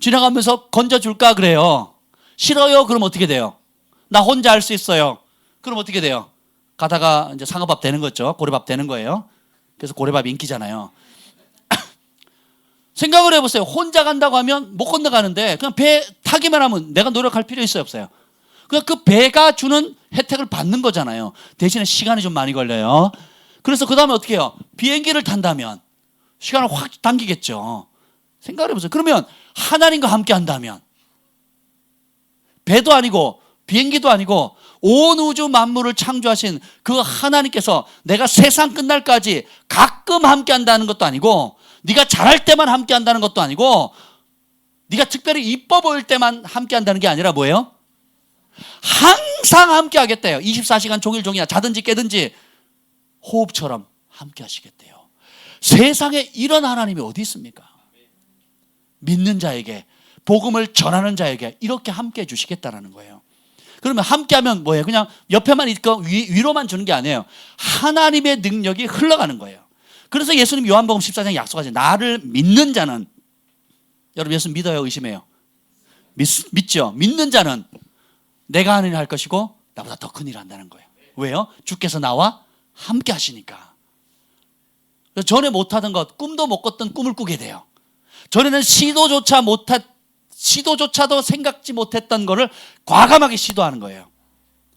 지나가면서 건져줄까 그래요. 싫어요. 그럼 어떻게 돼요? 나 혼자 할 수 있어요. 그럼 어떻게 돼요? 가다가 이제 상어밥 되는 거죠. 고래밥 되는 거예요. 그래서 고래밥 인기잖아요. 생각을 해보세요. 혼자 간다고 하면 못 건너가는데 그냥 배 타기만 하면 내가 노력할 필요 있어요, 없어요? 그냥 그 배가 주는 혜택을 받는 거잖아요. 대신에 시간이 좀 많이 걸려요. 그래서 그 다음에 어떻게 해요? 비행기를 탄다면 시간을 확 당기겠죠. 생각을 해보세요. 그러면 하나님과 함께 한다면 배도 아니고 비행기도 아니고 온 우주 만물을 창조하신 그 하나님께서 내가 세상 끝날까지 가끔 함께 한다는 것도 아니고 네가 잘할 때만 함께 한다는 것도 아니고 네가 특별히 이뻐 보일 때만 함께 한다는 게 아니라 뭐예요? 항상 함께 하겠대요. 24시간 종일 종이야. 자든지 깨든지 호흡처럼 함께 하시겠대요. 세상에 이런 하나님이 어디 있습니까? 믿는 자에게 복음을 전하는 자에게 이렇게 함께 해 주시겠다는 거예요. 그러면 함께하면 뭐예요? 그냥 옆에만 있고 위로만 주는 게 아니에요. 하나님의 능력이 흘러가는 거예요. 그래서 예수님 요한복음 14장에 약속하죠. 나를 믿는 자는, 여러분 예수 믿어요? 의심해요? 믿죠? 믿는 자는 내가 하는 일 할 것이고 나보다 더 큰 일을 한다는 거예요. 왜요? 주께서 나와 함께 하시니까. 전에 못하던 것, 꿈도 못 꿨던 꿈을 꾸게 돼요. 전에는 시도조차도 생각지 못했던 거를 과감하게 시도하는 거예요.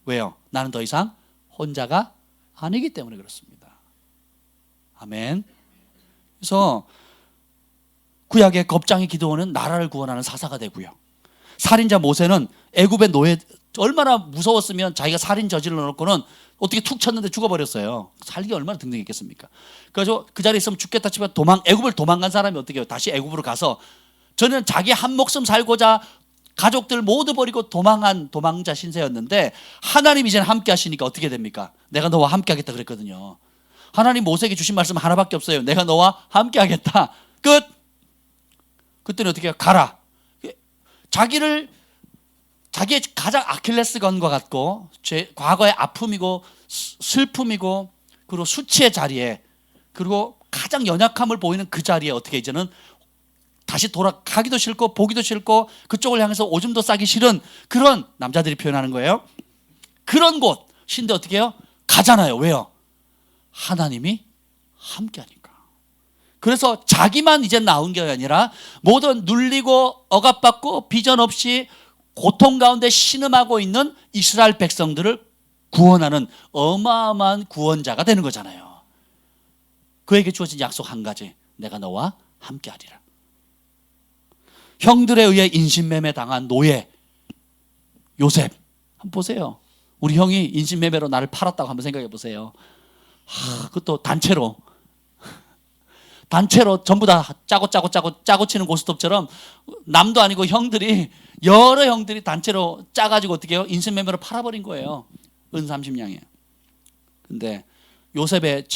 왜요? 나는 더 이상 혼자가 아니기 때문에 그렇습니다. 아멘. 그래서 구약의 겁장이 기드온은 나라를 구원하는 사사가 되고요. 살인자 모세는 애굽의 노예, 얼마나 무서웠으면 자기가 살인 저질러 놓고는 어떻게 툭 쳤는데 죽어버렸어요. 살기 얼마나 등등했겠습니까? 그래서 그 자리에 있으면 죽겠다 치면 애굽을 도망간 사람이 어떻게 해요? 다시 애굽으로 가서 저는 자기 한 목숨 살고자 가족들 모두 버리고 도망한 도망자 신세였는데 하나님 이제는 함께 하시니까 어떻게 됩니까? 내가 너와 함께 하겠다 그랬거든요. 하나님 모세에게 주신 말씀 하나밖에 없어요. 내가 너와 함께 하겠다. 끝. 그때는 어떻게 해요? 가라. 자기의 가장 아킬레스건과 같고 과거의 아픔이고 슬픔이고 그리고 수치의 자리에 그리고 가장 연약함을 보이는 그 자리에 어떻게 이제는 다시 돌아가기도 싫고 보기도 싫고 그쪽을 향해서 오줌도 싸기 싫은 그런 남자들이 표현하는 거예요. 그런 곳인데 어떻게 해요? 가잖아요. 왜요? 하나님이 함께 하니까. 그래서 자기만 이제 나온 게 아니라 모든 눌리고 억압받고 비전 없이 고통 가운데 신음하고 있는 이스라엘 백성들을 구원하는 어마어마한 구원자가 되는 거잖아요. 그에게 주어진 약속 한 가지. 내가 너와 함께 하리라. 형들에 의해 인신매매 당한 노예 요셉 한번 보세요. 우리 형이 인신매매로 나를 팔았다고 한번 생각해 보세요. 그것도 단체로 전부 다 짜고 치는 고스톱처럼 남도 아니고 여러 형들이 단체로 짜가지고 어떻게 해요? 인신매매로 팔아버린 거예요. 은 30냥에. 근데 요셉의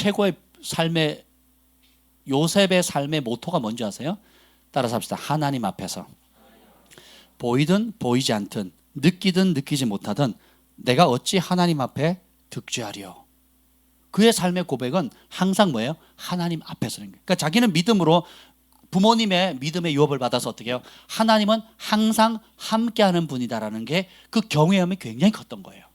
삶의 모토가 뭔지 아세요? 따라서 합시다. 하나님 앞에서 보이든 보이지 않든 느끼든 느끼지 못하든 내가 어찌 하나님 앞에 득죄하리요. 그의 삶의 고백은 항상 뭐예요? 하나님 앞에서는 거예요. 그러니까 자기는 믿음으로 부모님의 믿음의 유업을 받아서 어떻게 해요? 하나님은 항상 함께하는 분이다라는 게 그 경외함이 굉장히 컸던 거예요.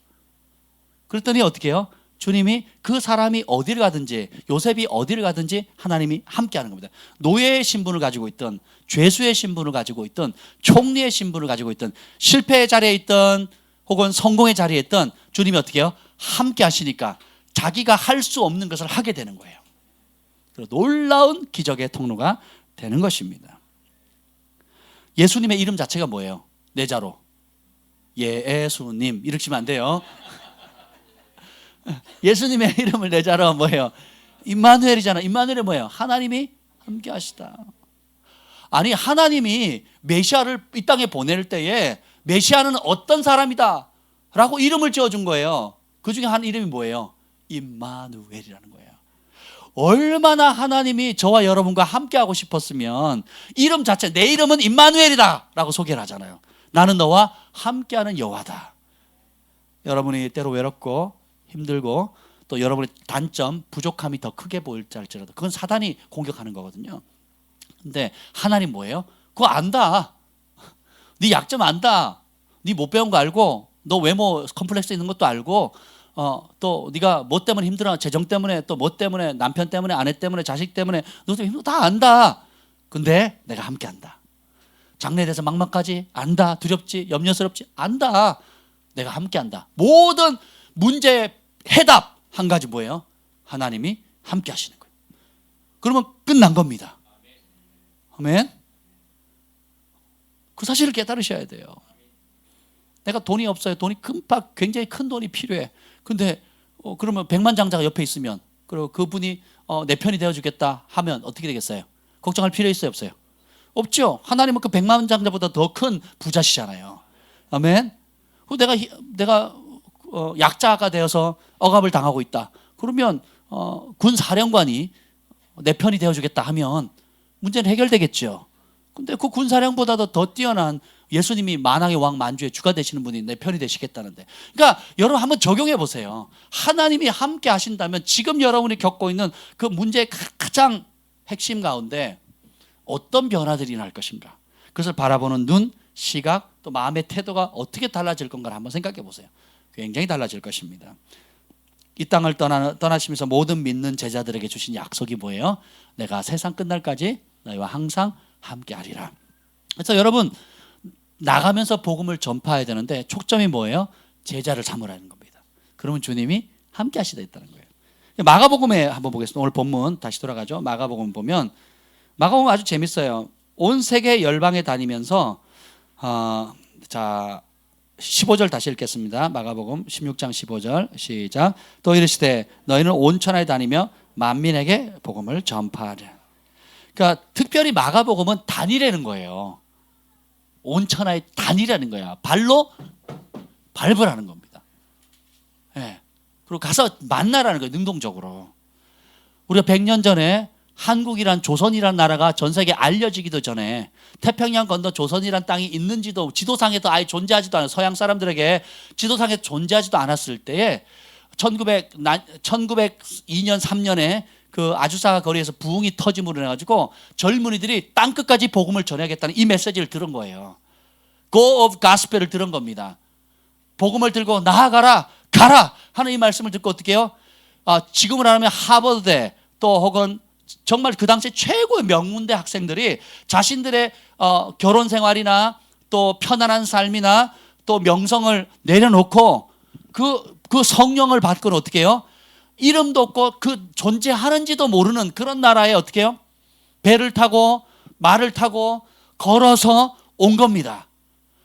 그랬더니 어떻게 해요? 주님이 그 사람이 어디를 가든지 요셉이 어디를 가든지 하나님이 함께하는 겁니다. 노예의 신분을 가지고 있든 죄수의 신분을 가지고 있든 총리의 신분을 가지고 있든 실패의 자리에 있든 혹은 성공의 자리에 있든 주님이 어떻게 해요? 함께 하시니까 자기가 할 수 없는 것을 하게 되는 거예요. 놀라운 기적의 통로가 되는 것입니다. 예수님의 이름 자체가 뭐예요? 내자로 예수님 이렇게 치면 안 돼요. 예수님의 이름을 내자로 뭐예요? 임마누엘이잖아. 임마누엘이 뭐예요? 하나님이 함께 하시다. 아니 하나님이 메시아를 이 땅에 보낼 때에 메시아는 어떤 사람이다 라고 이름을 지어준 거예요. 그 중에 한 이름이 뭐예요? 임마누엘이라는 거예요. 얼마나 하나님이 저와 여러분과 함께 하고 싶었으면 이름 자체 내 이름은 임마누엘이다 라고 소개를 하잖아요. 나는 너와 함께하는 여호와다. 여러분이 때로 외롭고 힘들고 또 여러분의 단점, 부족함이 더 크게 보일지라도 그건 사단이 공격하는 거거든요. 근데 하나님 뭐예요? 그거 안다. 네 약점 안다. 네 못 배운 거 알고 너 외모 컴플렉스 있는 것도 알고 또 네가 뭐 때문에 힘들어 재정 때문에 또 뭐 때문에 남편 때문에 아내 때문에 자식 때문에 너 때문에 힘들어 다 안다. 근데 내가 함께 한다. 장래에 대해서 막막하지? 안다. 두렵지? 염려스럽지? 안다. 내가 함께 한다. 모든 문제의 해답 한 가지 뭐예요? 하나님이 함께 하시는 거예요. 그러면 끝난 겁니다. 아멘. 그 사실을 깨달으셔야 돼요. 내가 돈이 없어요. 돈이 굉장히 큰 돈이 필요해. 근데 그러면 백만장자가 옆에 있으면 그리고 그분이 내 편이 되어주겠다 하면 어떻게 되겠어요? 걱정할 필요 있어요? 없어요? 없죠. 하나님은 그 백만장자보다 더 큰 부자시잖아요. 아멘. 내가 약자가 되어서 억압을 당하고 있다. 그러면 군 사령관이 내 편이 되어주겠다 하면 문제는 해결되겠죠. 근데 그 군사령보다도 더 뛰어난 예수님이 만왕의 왕 만주의 주가 되시는 분이 내 편이 되시겠다는데. 그러니까 여러분 한번 적용해 보세요. 하나님이 함께 하신다면 지금 여러분이 겪고 있는 그 문제의 가장 핵심 가운데 어떤 변화들이 날 것인가. 그것을 바라보는 눈, 시각, 또 마음의 태도가 어떻게 달라질 건가를 한번 생각해 보세요. 굉장히 달라질 것입니다. 이 땅을 떠나시면서 모든 믿는 제자들에게 주신 약속이 뭐예요? 내가 세상 끝날까지 너희와 항상 함께하리라. 그래서 여러분 나가면서 복음을 전파해야 되는데 초점이 뭐예요? 제자를 삼으라는 겁니다. 그러면 주님이 함께하시다 있다는 거예요. 마가복음에 한번 보겠습니다. 오늘 본문 다시 돌아가죠. 마가복음 보면 마가복음 아주 재밌어요. 온 세계 열방에 다니면서 자 15절 다시 읽겠습니다. 마가복음 16장 15절 시작. 또 이르시되 너희는 온 천하에 다니며 만민에게 복음을 전파하라. 그러니까 특별히 마가복음은 단이라는 거예요. 온 천하에 단이라는 거야. 발로 밟으라는 겁니다. 예. 그리고 가서 만나라는 거예요. 능동적으로. 우리가 100년 전에 한국이란 조선이란 나라가 전 세계에 알려지기도 전에 태평양 건너 조선이란 땅이 있는지도 지도상에도 아예 존재하지도 않은 서양 사람들에게 지도상에 존재하지도 않았을 때에 1902년 3년에 그 아주사 거리에서 부흥이 터짐으로 해가지고 젊은이들이 땅끝까지 복음을 전해야겠다는 이 메시지를 들은 거예요. Go of Gospel을 들은 겁니다. 복음을 들고 나아가라 가라 하는 이 말씀을 듣고 어떻게 해요? 지금으로 하면 하버드대 또 혹은 정말 그 당시 최고의 명문대 학생들이 자신들의 결혼 생활이나 또 편안한 삶이나 또 명성을 내려놓고 그 성령을 받고는 어떻게 해요? 이름도 없고 그 존재하는지도 모르는 그런 나라에 어떻게 해요? 배를 타고 말을 타고 걸어서 온 겁니다.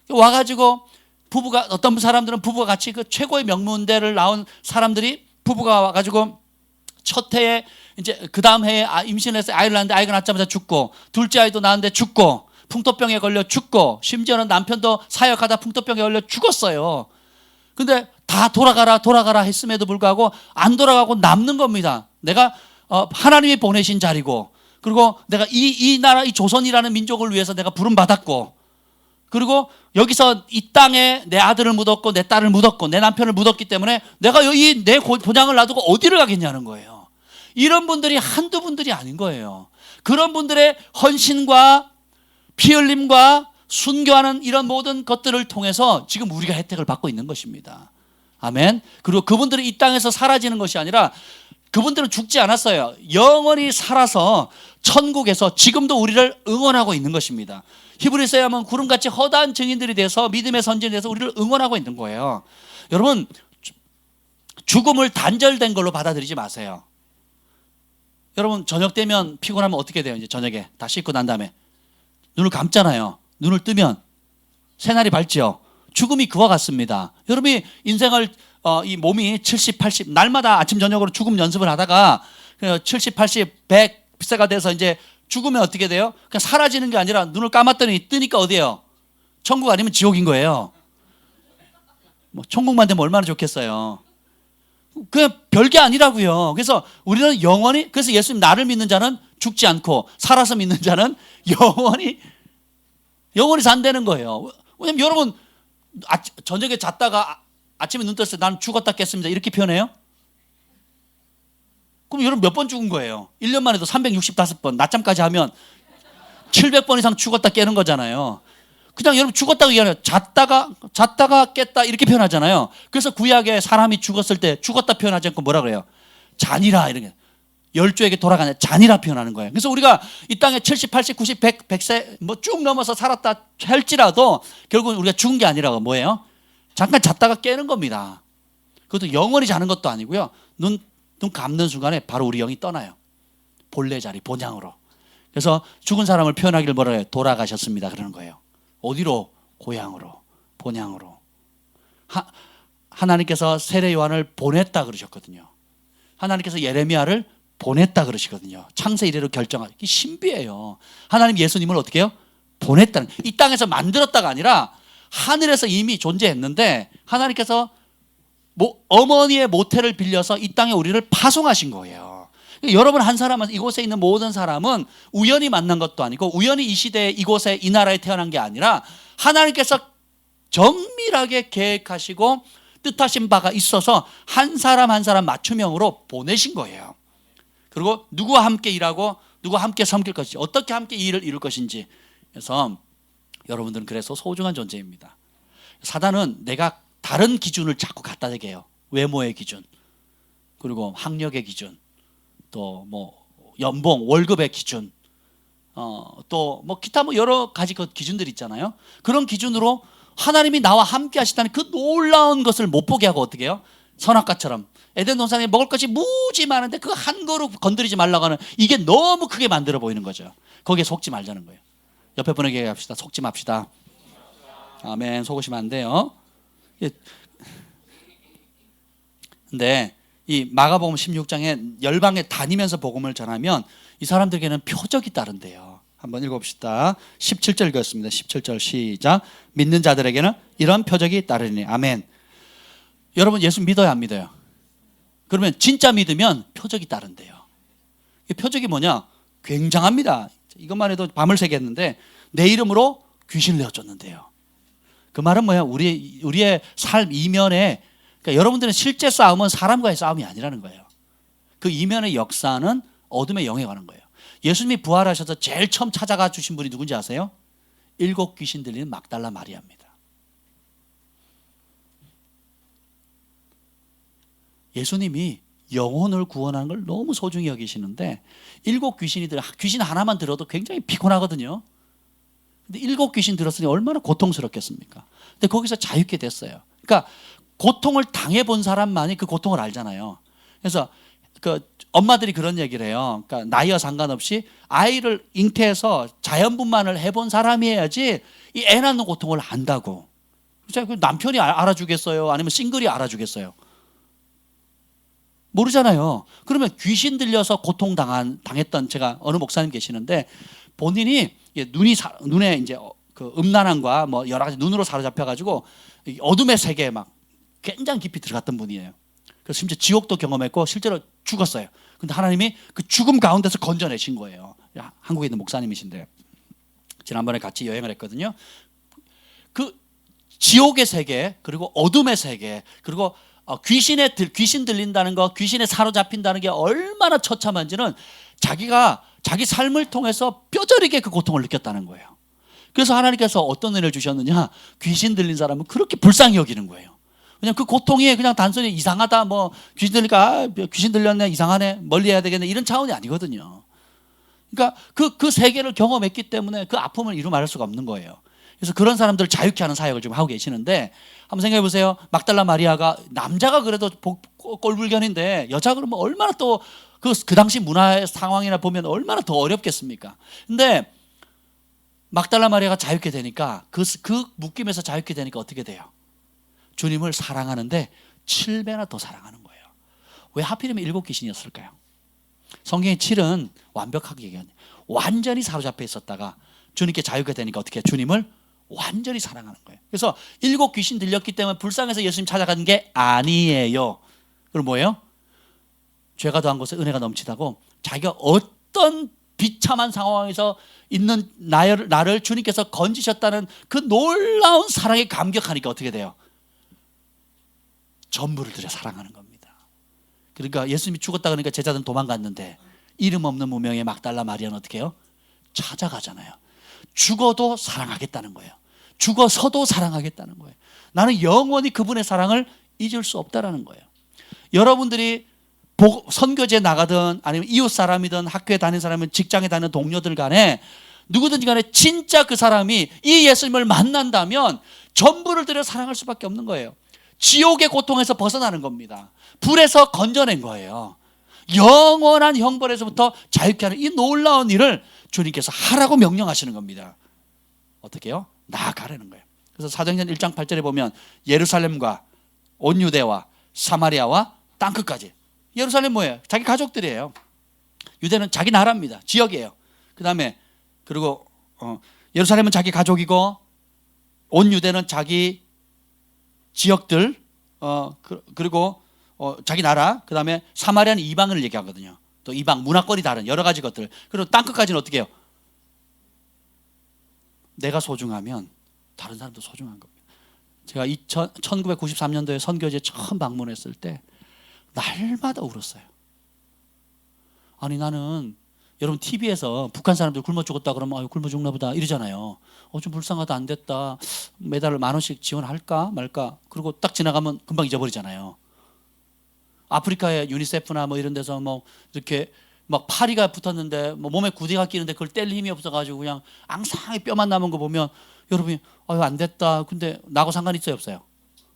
와가지고 부부가 어떤 사람들은 부부가 같이 그 최고의 명문대를 나온 사람들이 부부가 와가지고 첫 해에 이제 그 다음 해에 임신을 해서 아이를 낳았는데 아이가 낳자마자 죽고 둘째 아이도 낳았는데 죽고 풍토병에 걸려 죽고 심지어는 남편도 사역하다 풍토병에 걸려 죽었어요. 근데 다 돌아가라 했음에도 불구하고 안 돌아가고 남는 겁니다. 내가 하나님이 보내신 자리고 그리고 내가 이 나라 이 조선이라는 민족을 위해서 내가 부름 받았고 그리고 여기서 이 땅에 내 아들을 묻었고 내 딸을 묻었고 내 남편을 묻었기 때문에 내가 여기 내 고향을 놔두고 어디를 가겠냐는 거예요. 이런 분들이 한두 분들이 아닌 거예요. 그런 분들의 헌신과 피 흘림과 순교하는 이런 모든 것들을 통해서 지금 우리가 혜택을 받고 있는 것입니다. 아멘. 그리고 그분들이 이 땅에서 사라지는 것이 아니라 그분들은 죽지 않았어요. 영원히 살아서 천국에서 지금도 우리를 응원하고 있는 것입니다. 히브리서에 하면 구름같이 허다한 증인들이 돼서 믿음의 선진이 돼서 우리를 응원하고 있는 거예요. 여러분 죽음을 단절된 걸로 받아들이지 마세요. 여러분 저녁 되면 피곤하면 어떻게 돼요? 이제 저녁에 다 씻고 난 다음에 눈을 감잖아요. 눈을 뜨면 새날이 밝죠. 죽음이 그와 같습니다. 여러분이 인생을 이 몸이 70, 80 날마다 아침 저녁으로 죽음 연습을 하다가 70, 80, 100세가 돼서 이제 죽으면 어떻게 돼요? 그냥 사라지는 게 아니라 눈을 감았더니 뜨니까 어디예요? 천국 아니면 지옥인 거예요. 뭐 천국만 되면 얼마나 좋겠어요. 그냥 별게 아니라고요. 그래서 우리는 영원히 그래서 예수님 나를 믿는 자는 죽지 않고 살아서 믿는 자는 영원히 산다는 거예요. 왜냐면 여러분 저녁에 잤다가 아침에 눈 떴을 때 나는 죽었다 깼습니다. 이렇게 표현해요? 그럼 여러분 몇 번 죽은 거예요? 1년만 해도 365번 낮잠까지 하면 700번 이상 죽었다 깨는 거잖아요. 그냥 여러분 죽었다고 얘기하면 잤다가 깼다 이렇게 표현하잖아요. 그래서 구약에 사람이 죽었을 때 죽었다 표현하지 않고 뭐라 그래요? 잔이라 이런 게 열조에게 돌아가는 잔이라 표현하는 거예요. 그래서 우리가 이 땅에 70, 80, 90, 100, 100세 뭐 쭉 넘어서 살았다 할지라도 결국은 우리가 죽은 게 아니라 뭐예요? 잠깐 잤다가 깨는 겁니다. 그것도 영원히 자는 것도 아니고요. 눈 감는 순간에 바로 우리 영이 떠나요. 본래 자리, 본향으로. 그래서 죽은 사람을 표현하기를 뭐라 해요? 돌아가셨습니다. 그러는 거예요. 어디로? 고향으로, 본향으로. 하나님께서 세례 요한을 보냈다 그러셨거든요. 하나님께서 예레미야를 보냈다 그러시거든요. 창세 이래로 결정하기 이게 신비예요. 하나님 예수님을 어떻게 해요? 보냈다는 이 땅에서 만들었다가 아니라 하늘에서 이미 존재했는데 하나님께서 어머니의 모태를 빌려서 이 땅에 우리를 파송하신 거예요. 여러분 한 사람은 이곳에 있는 모든 사람은 우연히 만난 것도 아니고 우연히 이 시대에 이곳에 이 나라에 태어난 게 아니라 하나님께서 정밀하게 계획하시고 뜻하신 바가 있어서 한 사람 한 사람 맞춤형으로 보내신 거예요. 그리고 누구와 함께 일하고 누구와 함께 섬길 것인지 어떻게 함께 이 일을 이룰 것인지 그래서 여러분들은 그래서 소중한 존재입니다. 사단은 내가 다른 기준을 자꾸 갖다 대게 해요. 외모의 기준 그리고 학력의 기준 또 뭐 연봉 월급의 기준 또 뭐 기타 뭐 여러 가지 그 기준들이 있잖아요. 그런 기준으로 하나님이 나와 함께 하시다는 그 놀라운 것을 못 보게 하고 어떻게 해요? 선악과처럼 에덴 동산에 먹을 것이 무지 많은데 그 한 그릇 건드리지 말라고 하는 이게 너무 크게 만들어 보이는 거죠. 거기에 속지 말자는 거예요. 옆에 분에게 얘기합시다. 속지 맙시다. 아멘. 속으시면 안 돼요. 근데 이 마가복음 16장에 열방에 다니면서 복음을 전하면 이 사람들에게는 표적이 따른대요. 한번 읽어봅시다. 17절 읽었습니다. 17절 시작. 믿는 자들에게는 이런 표적이 따르니. 아멘. 여러분 예수 믿어요 안 믿어요? 그러면 진짜 믿으면 표적이 따른대요. 이 표적이 뭐냐? 굉장합니다. 이것만 해도 밤을 새겠는데 내 이름으로 귀신을 내어쫓는데요. 그 말은 뭐야? 우리의 삶 이면에, 그러니까 여러분들은 실제 싸움은 사람과의 싸움이 아니라는 거예요. 그 이면의 역사는 어둠의 영에 관한 거예요. 예수님이 부활하셔서 제일 처음 찾아가 주신 분이 누군지 아세요? 7 귀신 들리는 막달라 마리아입니다. 예수님이 영혼을 구원하는 걸 너무 소중히 여기시는데 7 귀신 하나만 들어도 굉장히 피곤하거든요. 근데 7 귀신 들었으니 얼마나 고통스럽겠습니까? 근데 거기서 자유케 됐어요. 그러니까 고통을 당해본 사람만이 그 고통을 알잖아요. 그래서 그 엄마들이 그런 얘기를 해요. 그러니까 나이와 상관없이 아이를 잉태해서 자연분만을 해본 사람이 해야지 이 애 낳는 고통을 안다고. 그 남편이 알아주겠어요? 아니면 싱글이 알아주겠어요? 모르잖아요. 그러면 귀신 들려서 당했던 제가 어느 목사님 계시는데 본인이 눈에 이제 그 음란함과 뭐 여러 가지 눈으로 사로잡혀가지고 어둠의 세계에 막 굉장히 깊이 들어갔던 분이에요. 그래서 심지어 지옥도 경험했고 실제로 죽었어요. 근데 하나님이 그 죽음 가운데서 건져내신 거예요. 한국에 있는 목사님이신데 지난번에 같이 여행을 했거든요. 그 지옥의 세계 그리고 어둠의 세계 그리고 귀신 들린다는 거, 귀신에 사로잡힌다는 게 얼마나 처참한지는 자기 삶을 통해서 뼈저리게 그 고통을 느꼈다는 거예요. 그래서 하나님께서 어떤 은혜를 주셨느냐? 귀신 들린 사람은 그렇게 불쌍히 여기는 거예요. 그냥 그 고통이 그냥 단순히 이상하다, 뭐 귀신 들리니까 귀신 들렸네, 이상하네, 멀리해야 되겠네 이런 차원이 아니거든요. 그러니까 그 세계를 경험했기 때문에 그 아픔을 이루 말할 수가 없는 거예요. 그래서 그런 사람들을 자유케 하는 사역을 지금 하고 계시는데 한번 생각해 보세요. 막달라 마리아가 남자가 그래도 꼴불견인데 여자 그러면 얼마나 또 그 당시 문화의 상황이나 보면 얼마나 더 어렵겠습니까? 근데 막달라 마리아가 자유케 되니까 그 묶임에서 자유케 되니까 어떻게 돼요? 주님을 사랑하는데 7배나 더 사랑하는 거예요. 왜 하필이면 7 귀신이었을까요? 성경의 7은 완벽하게 얘기하는 완전히 사로잡혀 있었다가 주님께 자유케 되니까 어떻게 해요? 주님을 완전히 사랑하는 거예요. 그래서 7 귀신 들렸기 때문에 불쌍해서 예수님 찾아가는 게 아니에요. 그럼 뭐예요? 죄가 더한 곳에 은혜가 넘치다고 자기가 어떤 비참한 상황에서 있는 나를 주님께서 건지셨다는 그 놀라운 사랑에 감격하니까 어떻게 돼요? 전부를 들여 사랑하는 겁니다. 그러니까 예수님이 죽었다 그러니까 제자들은 도망갔는데 이름 없는 무명의 막달라 마리아는 어떻게 해요? 찾아가잖아요. 죽어도 사랑하겠다는 거예요. 죽어서도 사랑하겠다는 거예요. 나는 영원히 그분의 사랑을 잊을 수 없다라는 거예요. 여러분들이 선교지에 나가든 아니면 이웃 사람이든 학교에 다니는 사람이든 직장에 다니는 동료들 간에 누구든지 간에 진짜 그 사람이 이 예수님을 만난다면 전부를 들여 사랑할 수밖에 없는 거예요. 지옥의 고통에서 벗어나는 겁니다. 불에서 건져낸 거예요. 영원한 형벌에서부터 자유케 하는 이 놀라운 일을 주님께서 하라고 명령하시는 겁니다. 어떻게 해요? 나아가라는 거예요. 그래서 사도행전 1장 8절에 보면 예루살렘과 온 유대와 사마리아와 땅끝까지. 예루살렘 뭐예요? 자기 가족들이에요. 유대는 자기 나라입니다. 지역이에요. 그다음에 그리고 예루살렘은 자기 가족이고 온 유대는 자기 지역들 그리고 자기 나라, 그다음에 사마리아는 이방을 얘기하거든요. 또 이방 문화권이 다른 여러 가지 것들. 그리고 땅끝까지는 어떻게 해요? 내가 소중하면 다른 사람도 소중한 겁니다. 제가 1993년도에 선교지에 처음 방문했을 때 날마다 울었어요. 아니 나는 여러분 TV에서 북한 사람들 굶어 죽었다 그러면 아유 굶어 죽나 보다 이러잖아요. 좀 불쌍하다 안 됐다. 매달 10,000원씩 지원할까 말까. 그리고 딱 지나가면 금방 잊어버리잖아요. 아프리카의 유니세프나 뭐 이런 데서 뭐 이렇게 막 파리가 붙었는데 뭐 몸에 구데가 끼는데 그걸 뗄 힘이 없어가지고 그냥 앙상하게 뼈만 남은 거 보면 여러분이 아유 안 됐다. 근데 나하고 상관 있어요 없어요?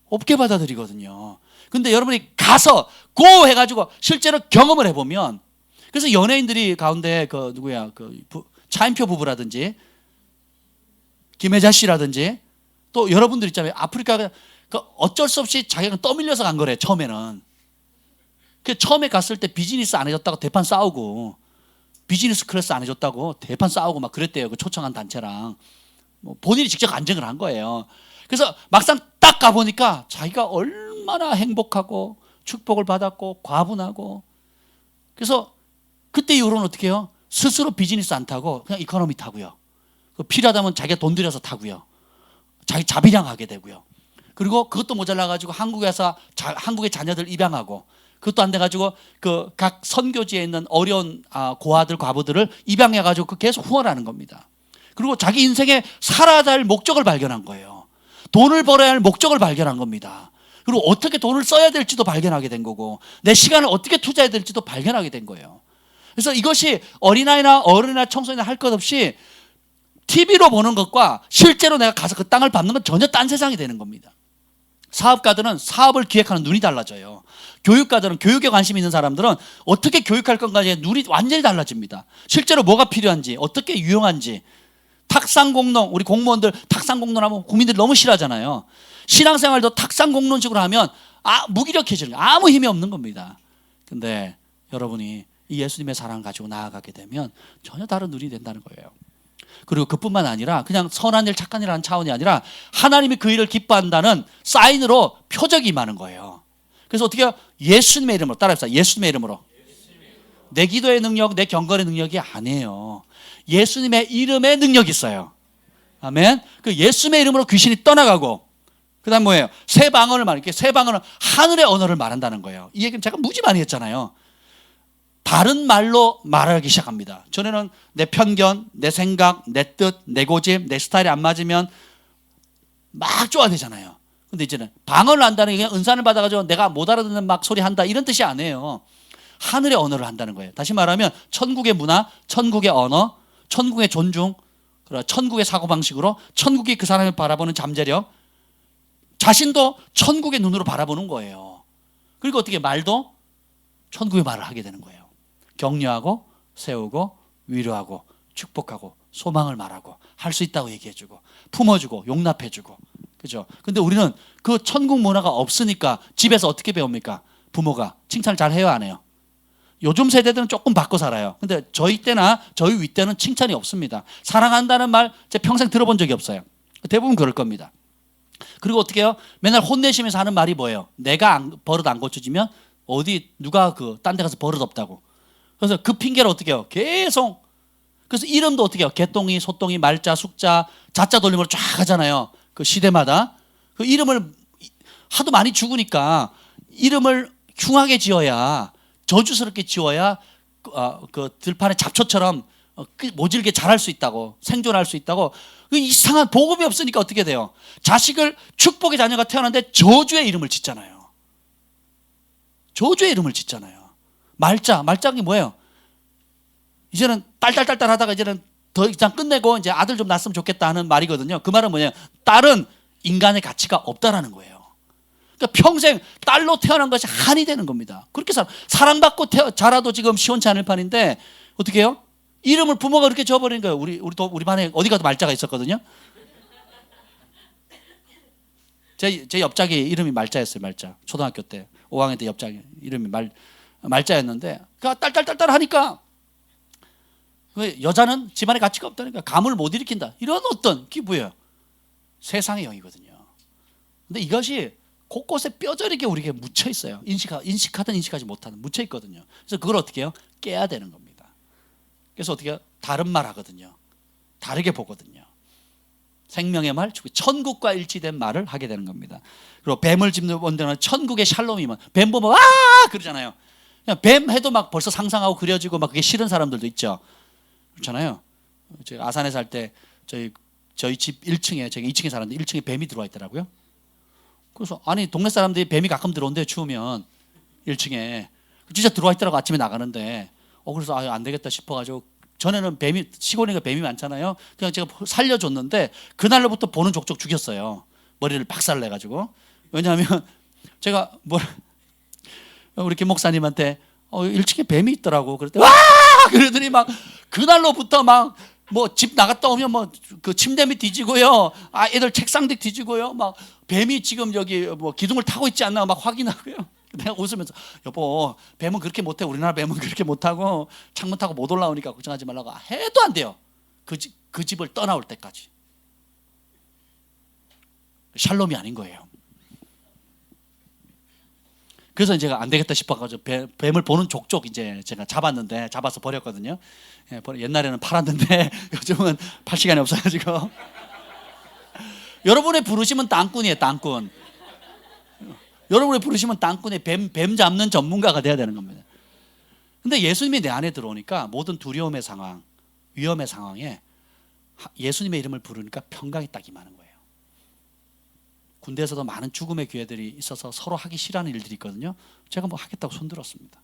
없게 받아들이거든요. 근데 여러분이 가서 고 해가지고 실제로 경험을 해보면 그래서 연예인들이 가운데 그 누구야 그 차인표 부부라든지 김혜자 씨라든지 또 여러분들 있잖아요. 아프리카 그 어쩔 수 없이 자기가 떠밀려서 간 거래 처음에는. 그 처음에 갔을 때 비즈니스 안 해줬다고 대판 싸우고 비즈니스 클래스 안 해줬다고 대판 싸우고 막 그랬대요. 그 초청한 단체랑 뭐 본인이 직접 간증을 한 거예요. 그래서 막상 딱 가보니까 자기가 얼마나 행복하고 축복을 받았고 과분하고 그래서 그때 이후로는 어떻게 해요? 스스로 비즈니스 안 타고 그냥 이코노미 타고요. 필요하다면 자기가 돈 들여서 타고요. 자기 자비량 하게 되고요. 그리고 그것도 모자라가지고 한국에서 한국의 자녀들 입양하고 그것도 안 돼가지고 그 각 선교지에 있는 어려운 고아들 과부들을 입양해가지고 계속 후원하는 겁니다. 그리고 자기 인생에 살아야 할 목적을 발견한 거예요. 돈을 벌어야 할 목적을 발견한 겁니다. 그리고 어떻게 돈을 써야 될지도 발견하게 된 거고 내 시간을 어떻게 투자해야 될지도 발견하게 된 거예요. 그래서 이것이 어린아이나 어른이나 청소년이나 할 것 없이 TV로 보는 것과 실제로 내가 가서 그 땅을 밟는 건 전혀 딴 세상이 되는 겁니다. 사업가들은 사업을 기획하는 눈이 달라져요. 교육가들은 교육에 관심 있는 사람들은 어떻게 교육할 건가에 눈이 완전히 달라집니다. 실제로 뭐가 필요한지 어떻게 유용한지 탁상공론 우리 공무원들 탁상공론하면 국민들이 너무 싫어하잖아요. 신앙생활도 탁상공론식으로 하면 무기력해지는 거예요. 아무 힘이 없는 겁니다. 근데 여러분이 이 예수님의 사랑을 가지고 나아가게 되면 전혀 다른 눈이 된다는 거예요. 그리고 그뿐만 아니라 그냥 선한 일 착한 일하는 차원이 아니라 하나님이 그 일을 기뻐한다는 사인으로 표적이 임하는 거예요. 그래서 어떻게 해요? 예수님의 이름으로 따라합시다. 예수님의 이름으로. 내 기도의 능력, 내 경건의 능력이 아니에요. 예수님의 이름의 능력이 있어요. 아멘. 그 예수님의 이름으로 귀신이 떠나가고 그다음 뭐예요? 새 방언을 말할게요. 새 방언은 하늘의 언어를 말한다는 거예요. 이 얘기는 제가 무지 많이 했잖아요. 다른 말로 말하기 시작합니다. 전에는 내 편견, 내 생각, 내 뜻, 내 고집, 내 스타일이 안 맞으면 막 쪼아대잖아요. 근데 이제는 방언을 한다는 게 은사를 받아가지고 내가 못 알아듣는 막 소리 한다 이런 뜻이 아니에요. 하늘의 언어를 한다는 거예요. 다시 말하면 천국의 문화, 천국의 언어, 천국의 존중, 천국의 사고방식으로 천국이 그 사람을 바라보는 잠재력, 자신도 천국의 눈으로 바라보는 거예요. 그리고 어떻게 말도 천국의 말을 하게 되는 거예요. 격려하고 세우고 위로하고 축복하고 소망을 말하고 할 수 있다고 얘기해주고 품어주고 용납해주고 그죠? 근데 우리는 그 천국 문화가 없으니까 집에서 어떻게 배웁니까? 부모가 칭찬을 잘 해요 안 해요? 요즘 세대들은 조금 바꿔 살아요. 근데 저희 때나 저희 위 때는 칭찬이 없습니다. 사랑한다는 말 제 평생 들어본 적이 없어요. 대부분 그럴 겁니다. 그리고 어떻게 해요? 맨날 혼내시면서 하는 말이 뭐예요? 내가 버릇 안 고쳐지면 어디 누가 딴 데 가서 버릇 없다고. 그래서 그 핑계를 어떻게 해요? 계속. 그래서 이름도 어떻게 해요? 개똥이, 소똥이, 말자, 숙자, 자자 돌림으로 쫙 하잖아요. 그 시대마다. 그 이름을 하도 많이 죽으니까 이름을 흉하게 지어야 저주스럽게 지어야 그 들판의 잡초처럼 모질게 자랄 수 있다고 생존할 수 있다고. 그 이상한 복음이 없으니까 어떻게 돼요? 자식을 축복의 자녀가 태어났는데 저주의 이름을 짓잖아요. 저주의 이름을 짓잖아요. 말자가 뭐예요? 이제는 딸딸딸딸 하다가 이제는 더 이상 끝내고 이제 아들 좀 낳았으면 좋겠다 하는 말이거든요. 그 말은 뭐냐면 딸은 인간의 가치가 없다라는 거예요. 그러니까 평생 딸로 태어난 것이 한이 되는 겁니다. 그렇게 사랑받고 자라도 지금 시원치 않을 판인데 어떻게 해요? 이름을 부모가 그렇게 지어버리는 거예요. 우리 반에 어디 가도 말자가 있었거든요. 제 옆자기 이름이 말자였어요. 말자. 초등학교 때 5학년 때 옆자기 이름이 말자였는데 딸딸딸딸 하니까 왜 여자는 집안에 가치가 없다니까 가문을 못 일으킨다 이런 어떤 기부예요. 세상의 영이거든요. 근데 이것이 곳곳에 뼈저리게 우리에게 묻혀 있어요. 인식하든 인식하지 못하든 묻혀 있거든요. 그래서 그걸 어떻게 해요? 깨야 되는 겁니다. 그래서 어떻게 해요? 다른 말 하거든요. 다르게 보거든요. 생명의 말, 천국과 일치된 말을 하게 되는 겁니다. 그리고 뱀을 짚는 원대는 천국의 샬롬이면 뱀 보면 그러잖아요. 그냥 뱀 해도 막 벌써 상상하고 그려지고 막 그게 싫은 사람들도 있죠. 그렇잖아요. 제가 아산에 살 때 저희 집 1층에 제가 2층에 살았는데 1층에 뱀이 들어와 있더라고요. 그래서 아니 동네 사람들이 뱀이 가끔 들어온대 추우면 1층에 진짜 들어와 있더라고. 아침에 나가는데 그래서 안 되겠다 싶어가지고 전에는 시골이니까 뱀이 많잖아요. 그냥 제가 살려줬는데 그날로부터 보는 족족 죽였어요. 머리를 박살 내가지고. 왜냐하면 제가 우리 김 목사님한테 1층에 뱀이 있더라고. 그랬더니 와! 그러더니 막 그날로부터 막 뭐 집 나갔다 오면 뭐 그 침대 밑 뒤지고요. 애들 책상 뒤 뒤지고요. 막 뱀이 지금 여기 뭐 기둥을 타고 있지 않나 막 확인하고요. 내가 웃으면서 여보, 뱀은 그렇게 못해. 우리나라 뱀은 그렇게 못하고 창문 타고 못 올라오니까 걱정하지 말라고 해도 안 돼요. 그 집을 떠나올 때까지. 샬롬이 아닌 거예요. 그래서 제가 안 되겠다 싶어가지고 뱀을 보는 족족 이제 제가 잡아서 버렸거든요. 옛날에는 팔았는데 요즘은 팔 시간이 없어가지고. 여러분의 부르심은 땅꾼이에요, 땅꾼. 여러분의 부르심은 땅꾼의 뱀 잡는 전문가가 돼야 되는 겁니다. 근데 예수님이 내 안에 들어오니까 모든 두려움의 상황, 위험의 상황에 예수님의 이름을 부르니까 평강이 딱 임하는 거예요. 군대에서도 많은 죽음의 기회들이 있어서 서로 하기 싫어하는 일들이 있거든요. 제가 뭐 하겠다고 손들었습니다.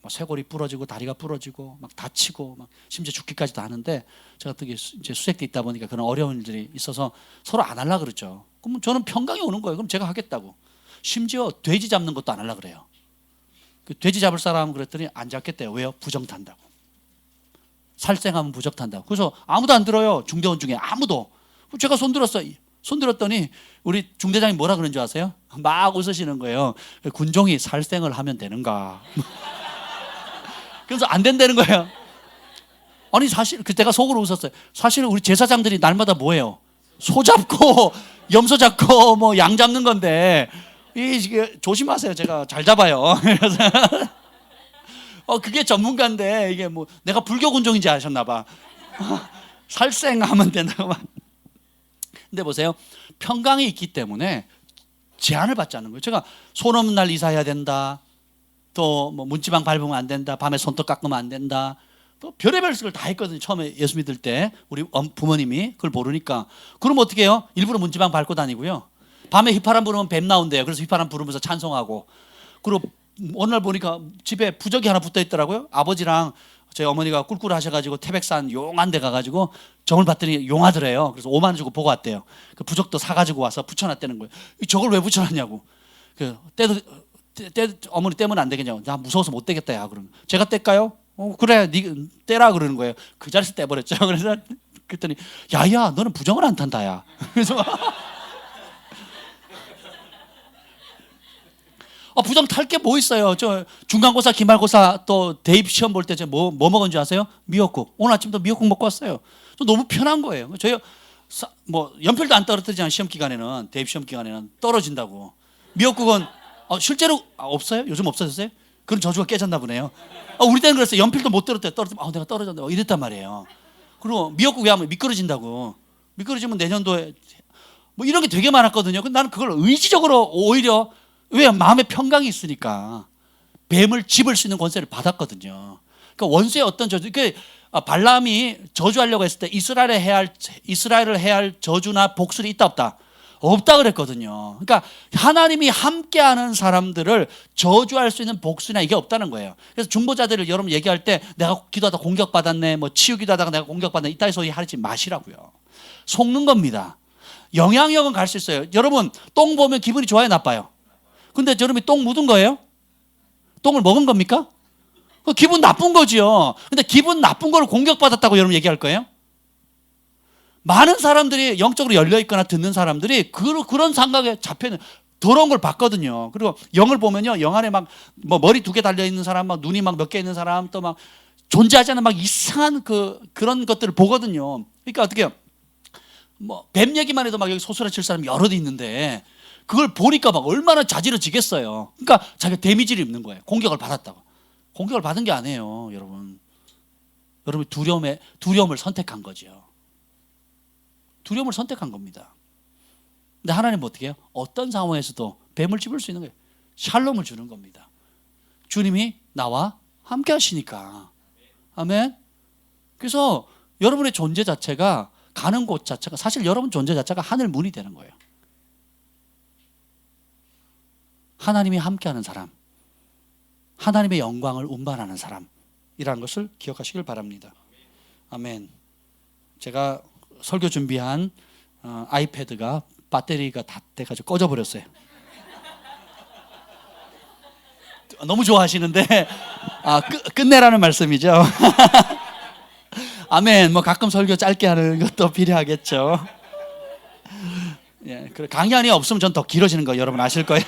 뭐 쇄골이 부러지고 다리가 부러지고 막 다치고 막 심지어 죽기까지도 하는데 제가 어떻게 이제 수색돼 있다 보니까 그런 어려운 일들이 있어서 서로 안 하려고 그러죠. 그럼 저는 평강이 오는 거예요. 그럼 제가 하겠다고. 심지어 돼지 잡는 것도 안 하려고 그래요. 그 돼지 잡을 사람 그랬더니 안 잡겠대요. 왜요? 부정 탄다고. 살생하면 부정 탄다고. 그래서 아무도 안 들어요. 중대원 중에 아무도. 제가 손들었더니 우리 중대장이 뭐라 그런 줄 아세요? 막 웃으시는 거예요. 군종이 살생을 하면 되는가? 그래서 안 된다는 거예요. 아니 사실 그때가 속으로 웃었어요. 사실은 우리 제사장들이 날마다 뭐예요? 소 잡고 염소 잡고 뭐 양 잡는 건데 이게 조심하세요. 제가 잘 잡아요. 그래서 그게 전문가인데 이게 뭐 내가 불교 군종인지 아셨나 봐. 살생하면 된다고 막. 근데 보세요. 평강이 있기 때문에 제한을 받지 않는 거예요. 제가 손 없는 날 이사해야 된다. 또 뭐 문지방 밟으면 안 된다. 밤에 손톱 깎으면 안 된다. 또 별의별 걸 다 했거든요. 처음에 예수 믿을 때 우리 부모님이 그걸 모르니까. 그럼 어떻게 해요? 일부러 문지방 밟고 다니고요. 밤에 휘파람 부르면 뱀 나온대요. 그래서 휘파람 부르면서 찬송하고. 그리고 어느 날 보니까 집에 부적이 하나 붙어 있더라고요. 아버지랑 저희 어머니가 꿀꿀 하셔가지고 태백산 용한 데 가가지고 정을 봤더니 용하더래요. 그래서 5만 원 주고 보고 왔대요. 그 부적도 사가지고 와서 붙여놨다는 거예요. 저걸 왜 붙여놨냐고. 어머니 떼면 안 되겠냐고. 나 무서워서 못 떼겠다 야. 그러면 제가 뗄까요? 그래 네 떼라 그러는 거예요. 그 자리에서 떼버렸죠. 그래서 그랬더니 야야 너는 부정을 안 탄다 야. 그래서 부정 탈 게 뭐 있어요? 저 중간고사, 기말고사 또 대입 시험 볼 때 뭐 먹은 줄 아세요? 미역국. 오늘 아침도 미역국 먹고 왔어요. 너무 편한 거예요. 저희 뭐 연필도 안 떨어뜨리잖아요. 시험 기간에는 대입 시험 기간에는 떨어진다고. 미역국은 실제로 없어요? 요즘 없어졌어요? 그런 저주가 깨졌나 보네요. 우리 때는 그랬어요. 연필도 못 떨어뜨리면 내가 떨어졌다 이랬단 말이에요. 그리고 미역국 왜 하면 미끄러진다고. 미끄러지면 내년도에 뭐 이런 게 되게 많았거든요. 근데 나는 그걸 의지적으로 오히려 왜 마음의 평강이 있으니까 뱀을 집을 수 있는 권세를 받았거든요. 그러니까 원수의 어떤 저주, 발람이 저주하려고 했을 때 이스라엘을 해야 할 저주나 복술이 있다 없다? 없다 그랬거든요. 그러니까 하나님이 함께하는 사람들을 저주할 수 있는 복수나 이게 없다는 거예요. 그래서 중보자들을 여러분 얘기할 때 내가 기도하다 공격받았네, 뭐 치유기도 하다가 내가 공격받았네 이따위 소리 하지 마시라고요. 속는 겁니다. 영향력은 갈 수 있어요. 여러분 똥 보면 기분이 좋아요, 나빠요? 근데 여러분이 똥 묻은 거예요? 똥을 먹은 겁니까? 기분 나쁜 거지요. 근데 기분 나쁜 걸 공격받았다고 여러분 얘기할 거예요? 많은 사람들이 영적으로 열려있거나 듣는 사람들이 그런 생각에 잡혀있는 더러운 걸 봤거든요. 그리고 영을 보면요. 영 안에 막 뭐 머리 2개 달려있는 사람, 막 눈이 막 몇 개 있는 사람, 또 막 존재하지 않는 막 이상한 그런 것들을 보거든요. 그러니까 어떻게 해요? 뭐 뱀 얘기만 해도 막 여기 소스라칠 사람이 여럿 있는데 그걸 보니까 막 얼마나 자지러지겠어요. 그러니까 자기가 데미지를 입는 거예요. 공격을 받았다고. 공격을 받은 게 아니에요, 여러분. 여러분이 두려움을 선택한 거죠. 두려움을 선택한 겁니다. 근데 하나님은 어떻게 해요? 어떤 상황에서도 뱀을 집을 수 있는 거예요. 샬롬을 주는 겁니다. 주님이 나와 함께 하시니까. 아멘. 그래서 여러분의 존재 자체가 가는 곳 자체가 사실 여러분 존재 자체가 하늘 문이 되는 거예요. 하나님이 함께하는 사람. 하나님의 영광을 운반하는 사람이라는 것을 기억하시길 바랍니다. 아멘. 제가 설교 준비한 아이패드가 배터리가 다 돼가지고 꺼져버렸어요. 너무 좋아하시는데 끝내라는 말씀이죠. 아멘. 뭐 가끔 설교 짧게 하는 것도 필요하겠죠. 예, 강연이 없으면 전 더 길어지는 거 여러분 아실 거예요.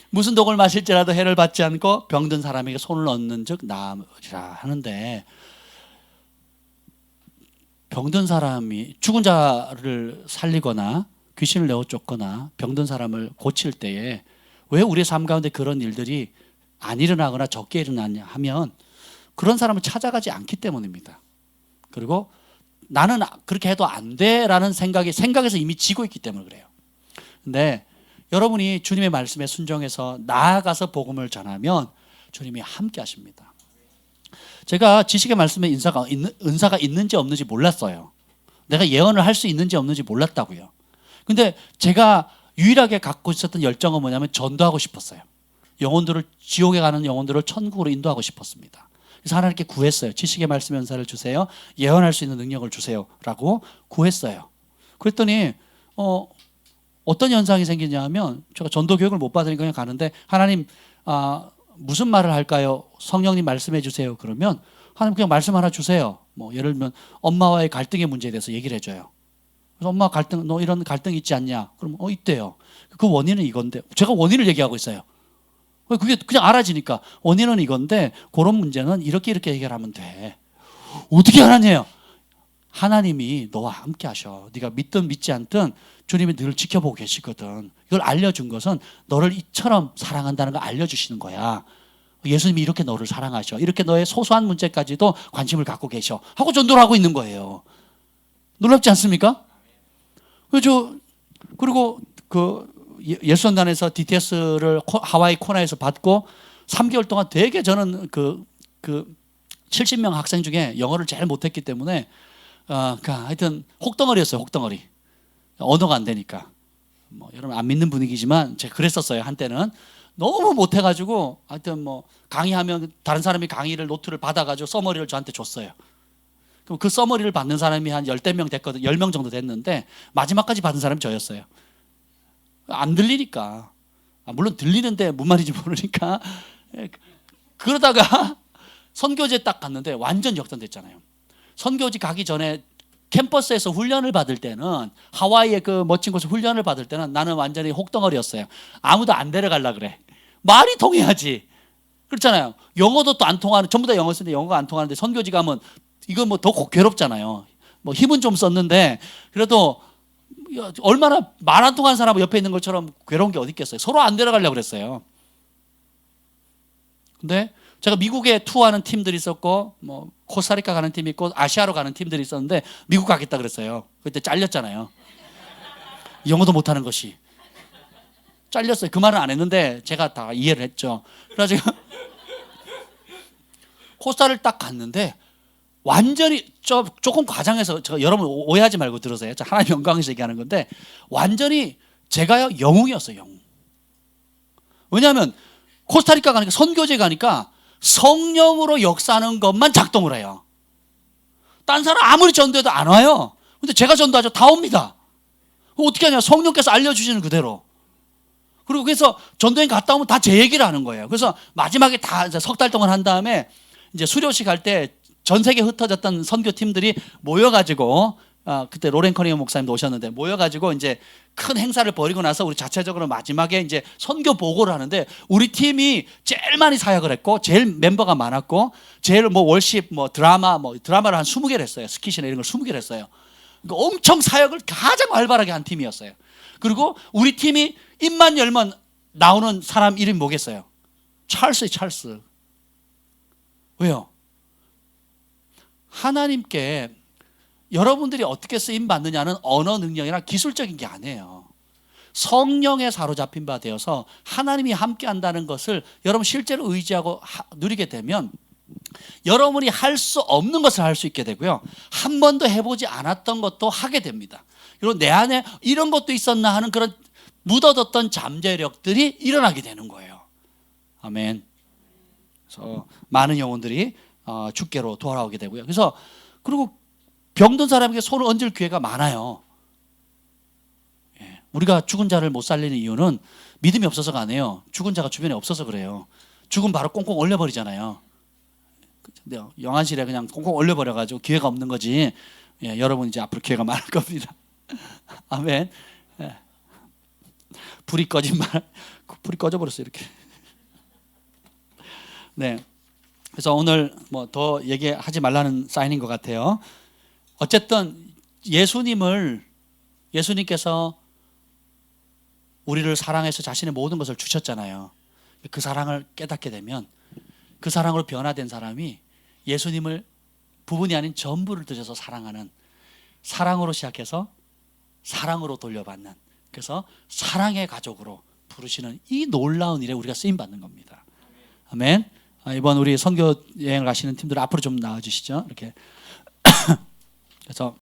무슨 독을 마실지라도 해를 받지 않고 병든 사람에게 손을 얹는 즉 나으리라 하는데, 병든 사람이 죽은 자를 살리거나 귀신을 내어 쫓거나 병든 사람을 고칠 때에 왜 우리의 삶 가운데 그런 일들이 안 일어나거나 적게 일어나냐 하면 그런 사람을 찾아가지 않기 때문입니다. 그리고 나는 그렇게 해도 안 돼라는 생각에서 이미 지고 있기 때문에 그래요. 근데 여러분이 주님의 말씀에 순종해서 나아가서 복음을 전하면 주님이 함께 하십니다. 제가 지식의 말씀에 은사가 있는지 없는지 몰랐어요. 내가 예언을 할 수 있는지 없는지 몰랐다고요. 근데 제가 유일하게 갖고 있었던 열정은 뭐냐면 전도하고 싶었어요. 영혼들을, 지옥에 가는 영혼들을 천국으로 인도하고 싶었습니다. 그래서 하나님께 구했어요. 지식의 말씀 연사를 주세요. 예언할 수 있는 능력을 주세요. 라고 구했어요. 그랬더니 어떤 현상이 생기냐 하면, 제가 전도 교육을 못 받으니까 그냥 가는데, 하나님 무슨 말을 할까요? 성령님 말씀해 주세요. 그러면 하나님 그냥 말씀 하나 주세요. 뭐 예를 들면 엄마와의 갈등의 문제에 대해서 얘기를 해줘요. 그래서 엄마 갈등, 너 이런 갈등 있지 않냐? 그럼 있대요. 그 원인은 이건데, 제가 원인을 얘기하고 있어요. 그게 그냥 알아지니까 원인은 이건데 그런 문제는 이렇게 해결하면 돼. 어떻게 하나님이에요? 하나님이 너와 함께 하셔. 네가 믿든 믿지 않든 주님이 늘 지켜보고 계시거든. 이걸 알려준 것은 너를 이처럼 사랑한다는 걸 알려주시는 거야. 예수님이 이렇게 너를 사랑하셔. 이렇게 너의 소소한 문제까지도 관심을 갖고 계셔. 하고 전도를 하고 있는 거예요. 놀랍지 않습니까? 그리고 예수전단에서 DTS를 하와이 코나에서 받고 3개월 동안 되게 저는 그 70명 학생 중에 영어를 제일 못했기 때문에 하여튼 혹덩어리였어요. 혹덩어리. 언어가 안 되니까. 뭐 여러분 안 믿는 분위기지만 제가 그랬었어요. 한때는 너무 못해가지고 하여튼 뭐 강의하면 다른 사람이 강의를 노트를 받아가지고 서머리를 저한테 줬어요. 그럼 그 서머리를 받는 사람이 한 10명 됐거든. 10명 정도 됐는데 마지막까지 받은 사람이 저였어요. 안 들리니까. 물론 들리는데 뭔 말인지 모르니까. 그러다가 선교제 딱 갔는데 완전 역전됐잖아요. 선교지 가기 전에 캠퍼스에서 훈련을 받을 때는, 하와이의 그 멋진 곳에서 훈련을 받을 때는 나는 완전히 혹덩어리였어요. 아무도 안 데려가려 그래. 말이 통해야지. 그렇잖아요. 영어도 또 안 통하는, 전부 다 영어 쓰는데 영어가 안 통하는데 선교지 가면 이건 뭐 더 괴롭잖아요. 뭐 힘은 좀 썼는데 그래도 얼마나 말 안 통하는 사람 옆에 있는 것처럼 괴로운 게 어디 있겠어요. 서로 안 데려가려고 그랬어요. 근데 제가 미국에 투어하는 팀들이 있었고, 뭐 코스타리카 가는 팀이 있고, 아시아로 가는 팀들이 있었는데 미국 가겠다 그랬어요. 그때 잘렸잖아요. 영어도 못하는 것이 잘렸어요. 그 말은 안 했는데 제가 다 이해를 했죠. 그래가지고 코스타를 딱 갔는데 완전히 조금 과장해서, 여러분 오해하지 말고 들으세요. 하나님 영광에서 얘기하는 건데 완전히 제가요 영웅이었어요. 영웅. 왜냐하면 코스타리카 가니까, 선교제 가니까 성령으로 역사하는 것만 작동을 해요. 딴 사람 아무리 전도해도 안 와요. 근데 제가 전도하죠. 다 옵니다. 어떻게 하냐? 성령께서 알려주시는 그대로. 그리고 그래서 전도행 갔다 오면 다 제 얘기를 하는 거예요. 그래서 마지막에 다 석 달 동안 한 다음에 이제 수료식 할 때 전 세계 흩어졌던 선교팀들이 모여가지고, 그때 로렌 커닝엄 목사님도 오셨는데 모여가지고 이제 큰 행사를 벌이고 나서 우리 자체적으로 마지막에 이제 선교 보고를 하는데, 우리 팀이 제일 많이 사역을 했고 제일 멤버가 많았고 제일 뭐 월십 드라마를 한 20개를 했어요. 스키시나 이런 걸 20개를 했어요. 그러니까 엄청 사역을 가장 활발하게 한 팀이었어요. 그리고 우리 팀이 입만 열면 나오는 사람 이름이 뭐겠어요? 찰스. 왜요? 하나님께 여러분들이 어떻게 쓰임 받느냐는 언어 능력이나 기술적인 게 아니에요. 성령에 사로잡힌 바 되어서 하나님이 함께 한다는 것을 여러분 실제로 의지하고 누리게 되면 여러분이 할 수 없는 것을 할 수 있게 되고요. 한 번도 해보지 않았던 것도 하게 됩니다. 그리고 내 안에 이런 것도 있었나 하는 그런 묻어뒀던 잠재력들이 일어나게 되는 거예요. 아멘. 그래서 많은 영혼들이 주께로 돌아오게 되고요. 그래서 그리고 병든 사람에게 손을 얹을 기회가 많아요. 예, 우리가 죽은 자를 못 살리는 이유는 믿음이 없어서가 아니에요. 죽은 자가 주변에 없어서 그래요. 죽으면 바로 꽁꽁 얼려버리잖아요. 근데 영안실에 그냥 꽁꽁 얼려버려가지고 기회가 없는 거지. 예, 여러분 이제 앞으로 기회가 많을 겁니다. 아멘. 예. 불이 꺼져버렸어요 이렇게. 네. 그래서 오늘 뭐 더 얘기하지 말라는 사인인 것 같아요. 어쨌든 예수님께서 우리를 사랑해서 자신의 모든 것을 주셨잖아요. 그 사랑을 깨닫게 되면 그 사랑으로 변화된 사람이 예수님을 부분이 아닌 전부를 드셔서 사랑하는, 사랑으로 시작해서 사랑으로 돌려받는, 그래서 사랑의 가족으로 부르시는 이 놀라운 일에 우리가 쓰임 받는 겁니다. 아멘. 이번 우리 선교 여행을 가시는 팀들 앞으로 좀 나와주시죠. 이렇게. 그래서